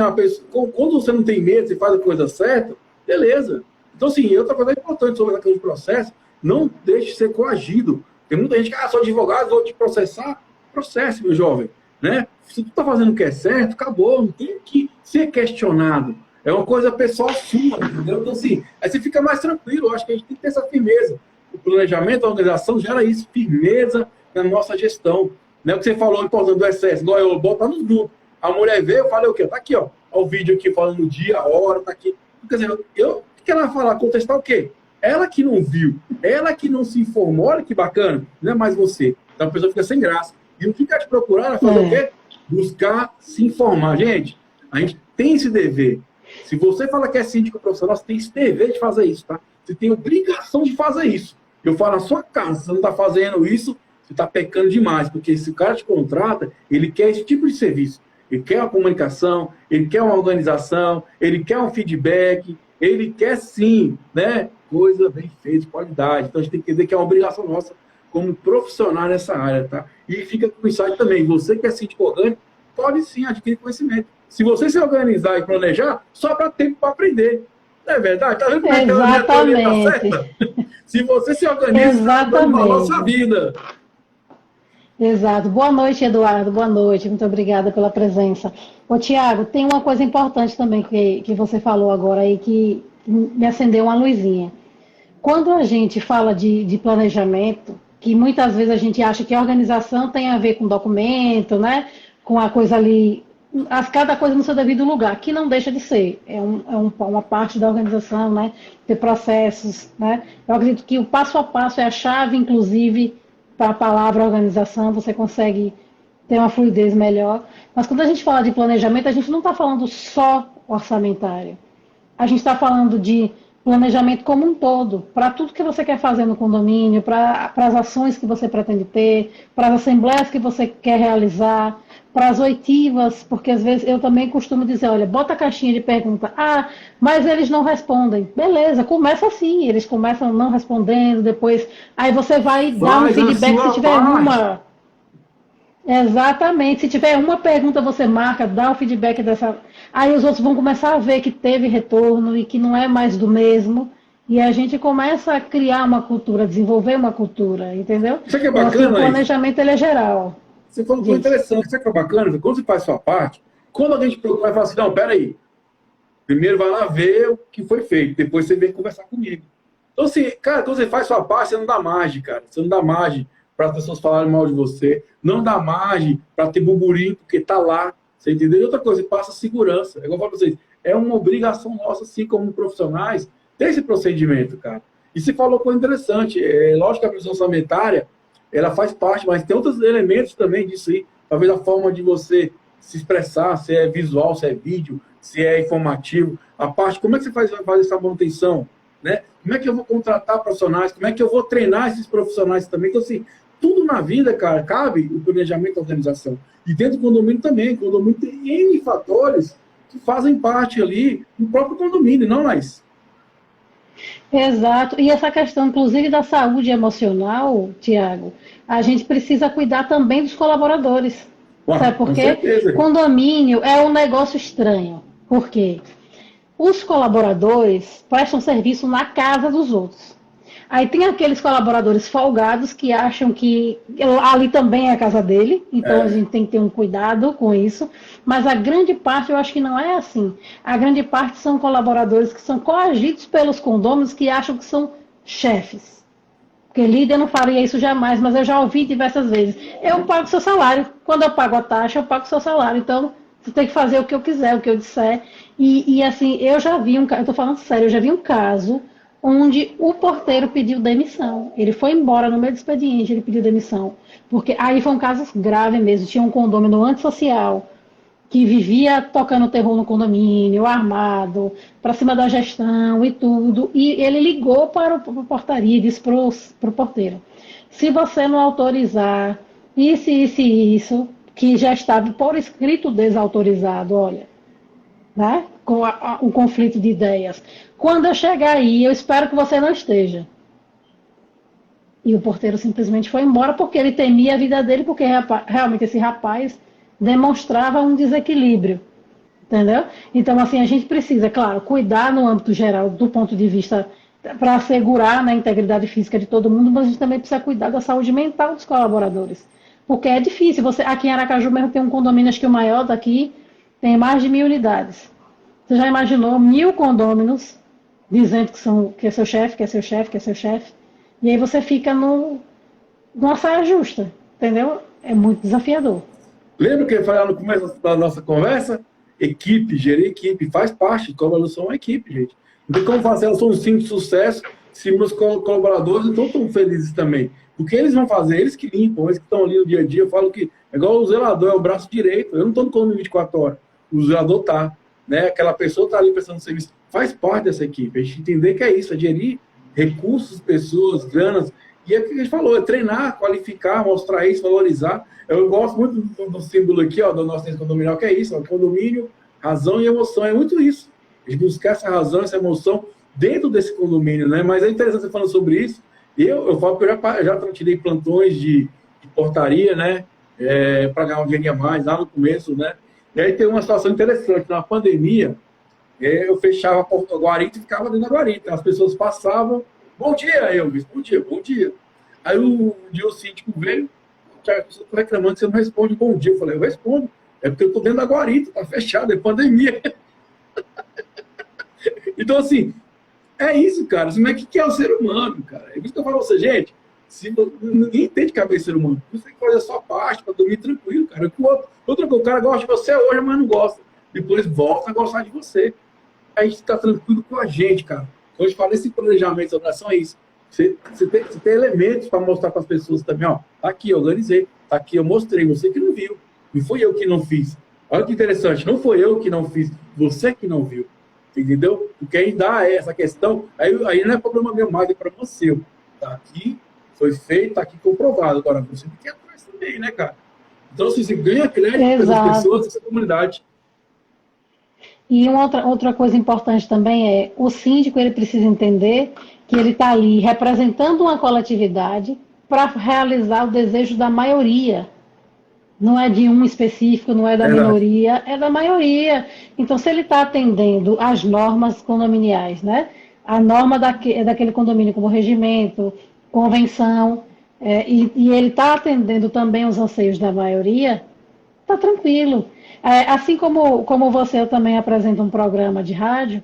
quando você não tem medo, você faz a coisa certa, beleza. Então, assim, outra coisa importante sobre aquele processo, não deixe de ser coagido. Tem muita gente que, sou advogado, vou te processar. Processe, meu jovem. Né? Se tu está fazendo o que é certo, acabou, não tem que ser questionado. É uma coisa pessoal sua, entendeu? Então, assim, aí você fica mais tranquilo. Eu acho que a gente tem que ter essa firmeza. O planejamento, a organização gera isso, firmeza na nossa gestão. Né? O que você falou, importante do excesso, igual eu boto lá nos grupos. A mulher veio, eu falei o quê? Tá aqui, ó. Ó o vídeo aqui falando o dia, a hora, tá aqui. Quer dizer, o que ela vai falar? Contestar o quê? Ela que não viu, ela que não se informou, olha que bacana, não é mais você. Então a pessoa fica sem graça. E o que quer te procurar é fazer o quê? Buscar se informar. Gente, a gente tem esse dever. Se você fala que é síndico profissional, você tem esse dever de fazer isso, tá? Você tem obrigação de fazer isso. Eu falo na sua casa, se você não está fazendo isso, você está pecando demais, porque se o cara te contrata, ele quer esse tipo de serviço. Ele quer uma comunicação, ele quer uma organização, ele quer um feedback, ele quer sim, né? Coisa bem feita, de qualidade. Então a gente tem que entender que é uma obrigação nossa como profissional nessa área, tá? E fica com o insight também. Você que é síndico orgânico, pode sim adquirir conhecimento. Se você se organizar e planejar, sobra tempo para aprender. Não é verdade? Tá vendo como é que a minha teoria tá certa? Se você se organiza, você está dando valor à sua vida. Exato. Boa noite, Eduardo. Boa noite. Muito obrigada pela presença. Ô, Tiago, tem uma coisa importante também que você falou agora aí que me acendeu uma luzinha. Quando a gente fala de planejamento, que muitas vezes a gente acha que a organização tem a ver com documento, né? Com a coisa ali, cada coisa no seu devido lugar, que não deixa de ser. Uma parte da organização, né? Ter processos, né? Eu acredito que o passo a passo é a chave, inclusive, para a palavra organização, você consegue ter uma fluidez melhor. Mas quando a gente fala de planejamento, a gente não está falando só orçamentário. A gente está falando de planejamento como um todo, para tudo que você quer fazer no condomínio, para as ações que você pretende ter, para as assembleias que você quer realizar, para as oitivas, porque às vezes eu também costumo dizer, olha, bota a caixinha de pergunta, mas eles não respondem. Beleza, começa assim, eles começam não respondendo, depois, aí você vai dar um Faz a feedback se sua tiver parte. uma. Exatamente. Se tiver uma pergunta, você marca, dá o feedback dessa. Aí os outros vão começar a ver que teve retorno e que não é mais do mesmo. E a gente começa a criar uma cultura, desenvolver uma cultura, entendeu? Isso aqui é Então, assim, o bacana, isso. planejamento ele é geral. Você falou que foi Diz. interessante. Isso aqui é bacana. Quando você faz a sua parte, quando alguém te procura e fala assim, não, peraí, primeiro vai lá ver o que foi feito, depois você vem conversar comigo. Então, assim, cara, quando você faz sua parte, você não dá margem, cara. Você não dá margem para as pessoas falarem mal de você. Não dá margem para ter burburinho, porque tá lá. Você entendeu? E outra coisa, você passa segurança. É igual eu falo para vocês, é uma obrigação nossa, assim, como profissionais, ter esse procedimento, cara. E você falou coisa interessante. É lógico que a previsão orçamentária, ela faz parte, mas tem outros elementos também disso aí. Talvez a forma de você se expressar, se é visual, se é vídeo, se é informativo. A parte, como é que você vai fazer essa manutenção? Né? Como é que eu vou contratar profissionais? Como é que eu vou treinar esses profissionais também? Então, assim, tudo na vida, cara, cabe o planejamento da organização. E dentro do condomínio também. O condomínio tem N fatores que fazem parte ali do próprio condomínio, não mais. Exato. E essa questão, inclusive, da saúde emocional, Tiago, a gente precisa cuidar também dos colaboradores. Ué, Sabe por com quê? certeza. Condomínio é um negócio estranho. Por quê? Os colaboradores prestam serviço na casa dos outros. Aí tem aqueles colaboradores folgados que acham que ali também é a casa dele, então a É. gente tem que ter um cuidado com isso. Mas a grande parte eu acho que não é assim. A grande parte são colaboradores que são coagidos pelos condôminos que acham que são chefes. Porque líder não faria isso jamais, mas eu já ouvi diversas vezes. Eu pago seu salário. Quando eu pago a taxa, eu pago seu salário. Então, você tem que fazer o que eu quiser, o que eu disser. E assim, eu já vi eu estou falando sério, eu já vi um caso onde o porteiro pediu demissão. Ele foi embora no meio do expediente, ele pediu demissão. Porque aí foi um caso grave mesmo. Tinha um condomínio antissocial que vivia tocando terror no condomínio, armado, para cima da gestão e tudo. E ele ligou para a portaria e disse para o porteiro: se você não autorizar isso, isso, que já estava por escrito desautorizado, olha, né? Com o conflito de ideias. Quando eu chegar aí, eu espero que você não esteja. E o porteiro simplesmente foi embora porque ele temia a vida dele, porque realmente esse rapaz demonstrava um desequilíbrio, entendeu? Então, assim, a gente precisa, claro, cuidar no âmbito geral, do ponto de vista para assegurar, né, a integridade física de todo mundo, mas a gente também precisa cuidar da saúde mental dos colaboradores. Porque é difícil. Aqui em Aracaju mesmo tem um condomínio, acho que o maior daqui, tem mais de 1.000 unidades. Você já imaginou 1.000 condôminos dizendo que é seu chefe, que é seu chefe, que é seu chefe? E aí você fica numa saia justa, entendeu? É muito desafiador. Lembra que eu falei lá no começo da nossa conversa? Equipe, gerir equipe, faz parte, colaboração é uma equipe, gente. Não tem como fazer, elas são um time de sucesso se meus colaboradores não estão tão felizes também. O que eles vão fazer? Eles que limpam, eles que estão ali no dia a dia. Eu falo que é igual o zelador, é o braço direito. Eu não estou no condomínio 24 horas. O zelador tá. Né? Aquela pessoa está ali prestando serviço. Faz parte dessa equipe. A gente entender que é isso, é gerir recursos, pessoas, granas. E é o que a gente falou, é treinar, qualificar, mostrar isso, valorizar. Eu gosto muito do símbolo aqui, ó, do nosso condominial, que é isso, ó, condomínio, razão e emoção. É muito isso. A gente buscar essa razão, essa emoção dentro desse condomínio, né? Mas é interessante você falando sobre isso. Eu falo que eu já tirei plantões de portaria, né? Para ganhar um dinheirinho a mais, lá no começo, né? E aí tem uma situação interessante. Na pandemia, eu fechava a porta da guarita e ficava dentro da guarita. As pessoas passavam, bom dia, Elvis, bom dia, bom dia. Aí um dia o síndico veio, a pessoa está reclamando que você não responde bom dia. Eu falei, eu respondo. É porque eu estou dentro da guarita, está fechado, é pandemia. Então, assim, é isso, cara. Como é que é o ser humano, cara? É isso que eu falo pra você, gente. Ninguém tem de cabeça ser humano. Você tem que fazer a sua parte para dormir tranquilo, cara. Outra coisa, o cara gosta de você hoje, mas não gosta. Depois volta a gostar de você. A gente está tranquilo com a gente, cara. Quando a gente fala esse planejamento de oração, é isso. Você tem elementos para mostrar para as pessoas também, ó. Tá aqui, eu organizei. Tá aqui, eu mostrei. Você que não viu. Não fui eu que não fiz. Olha que interessante, não foi eu que não fiz, você que não viu, entendeu? Porque aí dá essa questão, aí não é problema meu mais, é problema seu. Tá aqui, foi feito, tá aqui comprovado. Agora você tem que ir atrás também, né, cara? Então, assim, você ganha crédito dessas pessoas, Exato. dessa comunidade. E uma outra coisa importante também é o síndico ele precisa entender que ele está ali representando uma coletividade para realizar o desejo da maioria. Não é de um específico, não é da Verdade. minoria, é da maioria. Então, se ele está atendendo às normas condominiais, né? A norma daquele condomínio, como regimento, convenção, e ele está atendendo também os anseios da maioria, está tranquilo. Assim como você, eu também apresento um programa de rádio,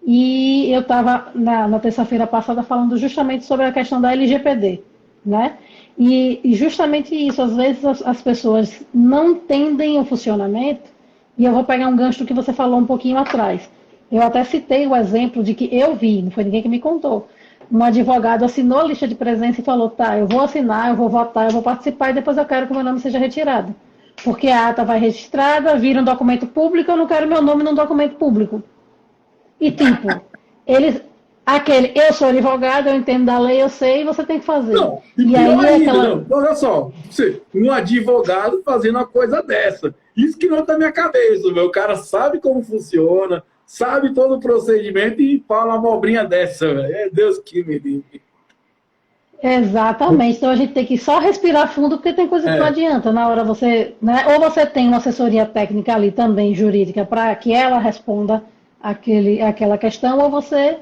e eu estava na terça-feira passada falando justamente sobre a questão da LGPD, né? E justamente isso, às vezes as pessoas não entendem o funcionamento, e eu vou pegar um gancho do que você falou um pouquinho atrás. Eu até citei o exemplo de que eu vi, não foi ninguém que me contou. Um advogado assinou a lista de presença e falou: tá, eu vou assinar, eu vou votar, eu vou participar e depois eu quero que o meu nome seja retirado. Porque a ata vai registrada, vira um documento público, eu não quero meu nome num documento público. E tipo, eles, eu sou advogado, eu entendo da lei, eu sei, você tem que fazer. Não, e E pior aí é ainda, aquela. não. Olha só, você, um advogado fazendo uma coisa dessa. Isso que não está na minha cabeça, meu. O cara sabe como funciona, sabe todo o procedimento e fala uma abobrinha dessa, velho. É Deus que me livre. Exatamente. Então a gente tem que só respirar fundo, porque tem coisa que não É, adianta. Na hora você. Né, ou você tem uma assessoria técnica ali também, jurídica, para que ela responda aquela questão, ou você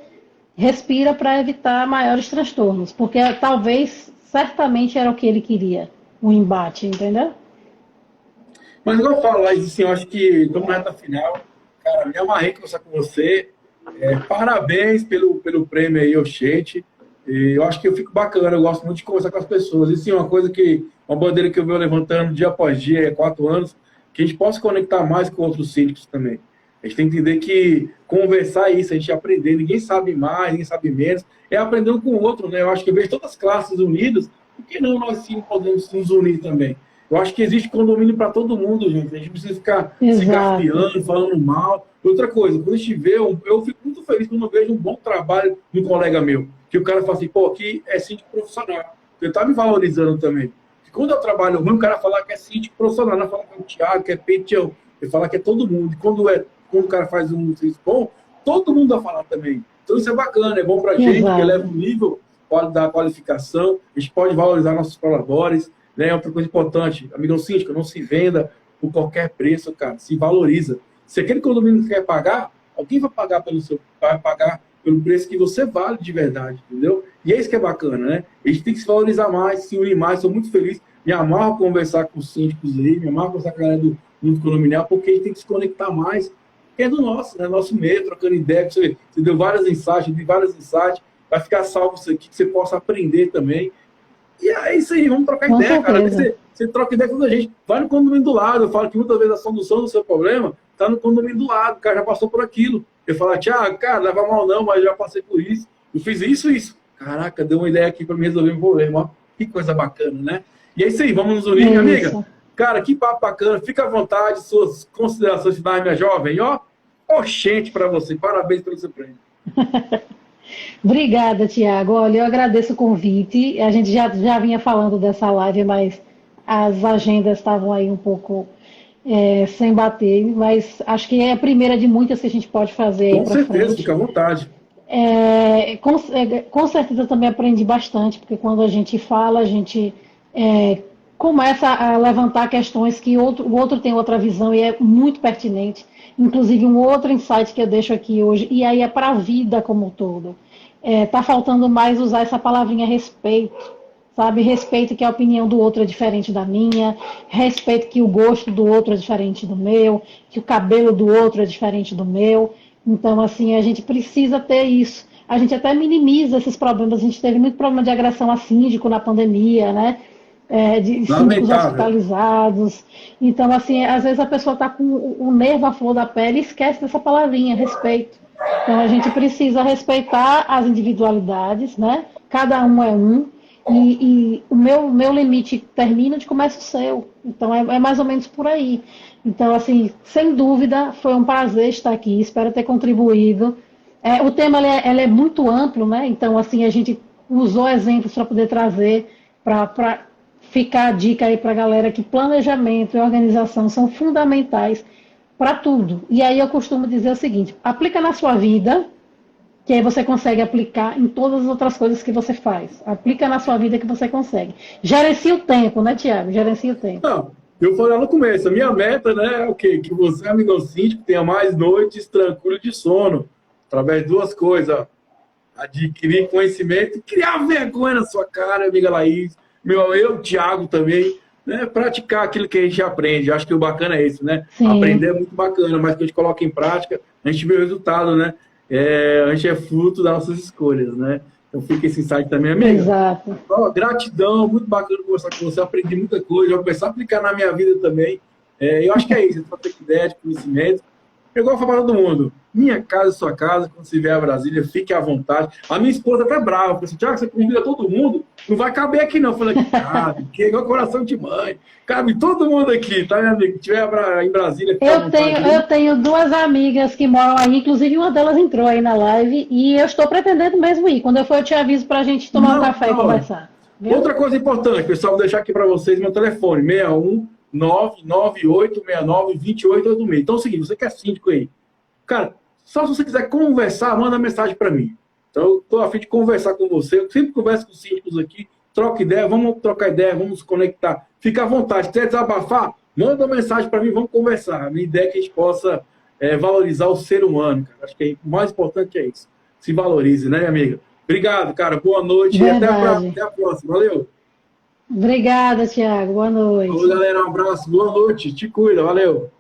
respira para evitar maiores transtornos. Porque talvez, certamente era o que ele queria, o embate, entendeu? mas igual eu falo, Laís, assim, eu acho que estamos na reta final. Cara, me amarrei conversar com você. Parabéns pelo prêmio aí, Oxente. E eu acho que eu fico bacana, eu gosto muito de conversar com as pessoas. E sim, uma bandeira que eu venho levantando dia após dia, há 4 anos, que a gente possa conectar mais com outros síndicos também. A gente tem que entender que conversar é isso, a gente aprender, ninguém sabe mais, ninguém sabe menos, é aprender um com o outro, né? Eu acho que eu vejo todas as classes unidas, por que não nós sim podemos nos unir também? Eu acho que existe condomínio para todo mundo, gente. A gente precisa ficar se Exato. gafiando, falando mal. Outra coisa, quando a gente vê, eu fico muito feliz quando eu vejo um bom trabalho de um colega meu. Que o cara fala assim, pô, aqui é síndico profissional. Ele tá me valorizando também. E quando eu trabalho ruim, o cara fala que é síndico profissional, não fala que é o Thiago, que é Petião. Ele fala que é todo mundo. E quando o cara faz um serviço bom, todo mundo vai falar também. Então isso é bacana, é bom pra gente, porque eleva Exato. o nível da qualificação, a gente pode valorizar nossos colaboradores, né? Outra coisa importante, amigão síndico, não se venda por qualquer preço, cara, se valoriza. Se aquele condomínio quer pagar, alguém vai pagar pelo preço que você vale de verdade, entendeu? E é isso que é bacana, né? A gente tem que se valorizar mais, se unir mais, sou muito feliz, me amarro conversar com os síndicos aí, me amarro conversar com a galera do mundo condominial, porque a gente tem que se conectar mais, que é do nosso, né? Nosso meio, trocando ideia, você deu vários insights, eu dei vários insights, vai ficar salvo isso aqui, que você possa aprender também. E é isso aí, vamos trocar Com ideia, cara. certeza. Você troca ideia com a gente. Vai no condomínio do lado. Eu falo que muitas vezes a solução do seu problema está no condomínio do lado. O cara já passou por aquilo. Eu falo, Tiago, cara, leva mal não, mas já passei por isso. Eu fiz isso, isso. Caraca, deu uma ideia aqui para me resolver um problema. Ó. Que coisa bacana, né? E é isso aí, vamos nos unir, minha amiga. Isso. Cara, que papo bacana. Fica à vontade, suas considerações finais, minha jovem. Ó, oxente para você. Parabéns pelo seu prêmio. Obrigada, Tiago. Olha, eu agradeço o convite. A gente já vinha falando dessa live, mas as agendas estavam aí um pouco sem bater. Mas acho que é a primeira de muitas que a gente pode fazer aí Com para certeza, frente. fica à vontade. Com certeza eu também aprendi bastante, porque quando a gente fala, a gente começa a levantar questões que o outro tem outra visão e é muito pertinente. Inclusive, um outro insight que eu deixo aqui hoje, e aí é para a vida como um todo. Tá faltando mais usar essa palavrinha respeito, sabe? Respeito que a opinião do outro é diferente da minha, respeito que o gosto do outro é diferente do meu, que o cabelo do outro é diferente do meu. Então, assim, a gente precisa ter isso. A gente até minimiza esses problemas. A gente teve muito problema de agressão a síndico na pandemia, né? De síndicos Lamentável. hospitalizados. Então, assim, às vezes a pessoa está com o nervo à flor da pele e esquece dessa palavrinha, respeito. Então, a gente precisa respeitar as individualidades, né? Cada um é um. e o meu limite termina onde começa o seu. Então é mais ou menos por aí. Então, assim, sem dúvida, foi um prazer estar aqui, espero ter contribuído. O tema ele é muito amplo, né? Então, assim, a gente usou exemplos para poder trazer, para ficar a dica aí para a galera que planejamento e organização são fundamentais para tudo. E aí eu costumo dizer o seguinte: aplica na sua vida, que aí você consegue aplicar em todas as outras coisas que você faz. Aplica na sua vida que você consegue. Gerencia o tempo, né, Tiago? Gerencia o tempo. Não, eu falei lá no começo, a minha meta, né, é o quê? Que você, amigão síndico, tenha mais noites tranquilas de sono, através de duas coisas: adquirir conhecimento e criar vergonha na sua cara, amiga Laís, eu, Thiago também, né? Praticar aquilo que a gente aprende. Acho que o bacana é isso, né? Sim. Aprender é muito bacana, mas que a gente coloca em prática, a gente vê o resultado, né? A gente é fruto das nossas escolhas, né? Então fica esse insight também, amiga. Exato. Ó, gratidão, muito bacana conversar com você, aprendi muita coisa, já vou começar a aplicar na minha vida também. Eu acho que é isso, só ter ideia de conhecimento. É igual eu falo para todo mundo: minha casa é sua casa, quando você vier a Brasília, fique à vontade. A minha esposa até brava, falou assim: Tiago, você convida todo mundo, não vai caber aqui não. Eu falei: cabe, que é igual coração de mãe, cabe todo mundo aqui, tá, meu amigo? Se tiver em Brasília, fique à vontade. Eu tenho duas amigas que moram aí, inclusive uma delas entrou aí na live, e eu estou pretendendo mesmo ir. Quando eu for, eu te aviso para a gente tomar um café e conversar. Viu? Outra coisa importante, pessoal, vou deixar aqui para vocês meu telefone: 61 99869 2886. Então é o seguinte: você que é síndico aí, cara, só se você quiser conversar, manda mensagem para mim. Então eu estou a fim de conversar com você. Eu sempre converso com os síndicos aqui, troca ideia, vamos trocar ideia, vamos nos conectar. Fica à vontade. Quer desabafar? Manda uma mensagem para mim, vamos conversar. A minha ideia é que a gente possa valorizar o ser humano, cara. Acho que o mais importante é isso. Se valorize, né, minha amiga? Obrigado, cara. Boa noite e até a próxima. Valeu. Obrigada, Tiago. Boa noite. Falou, galera. Um abraço. Boa noite. Te cuida. Valeu.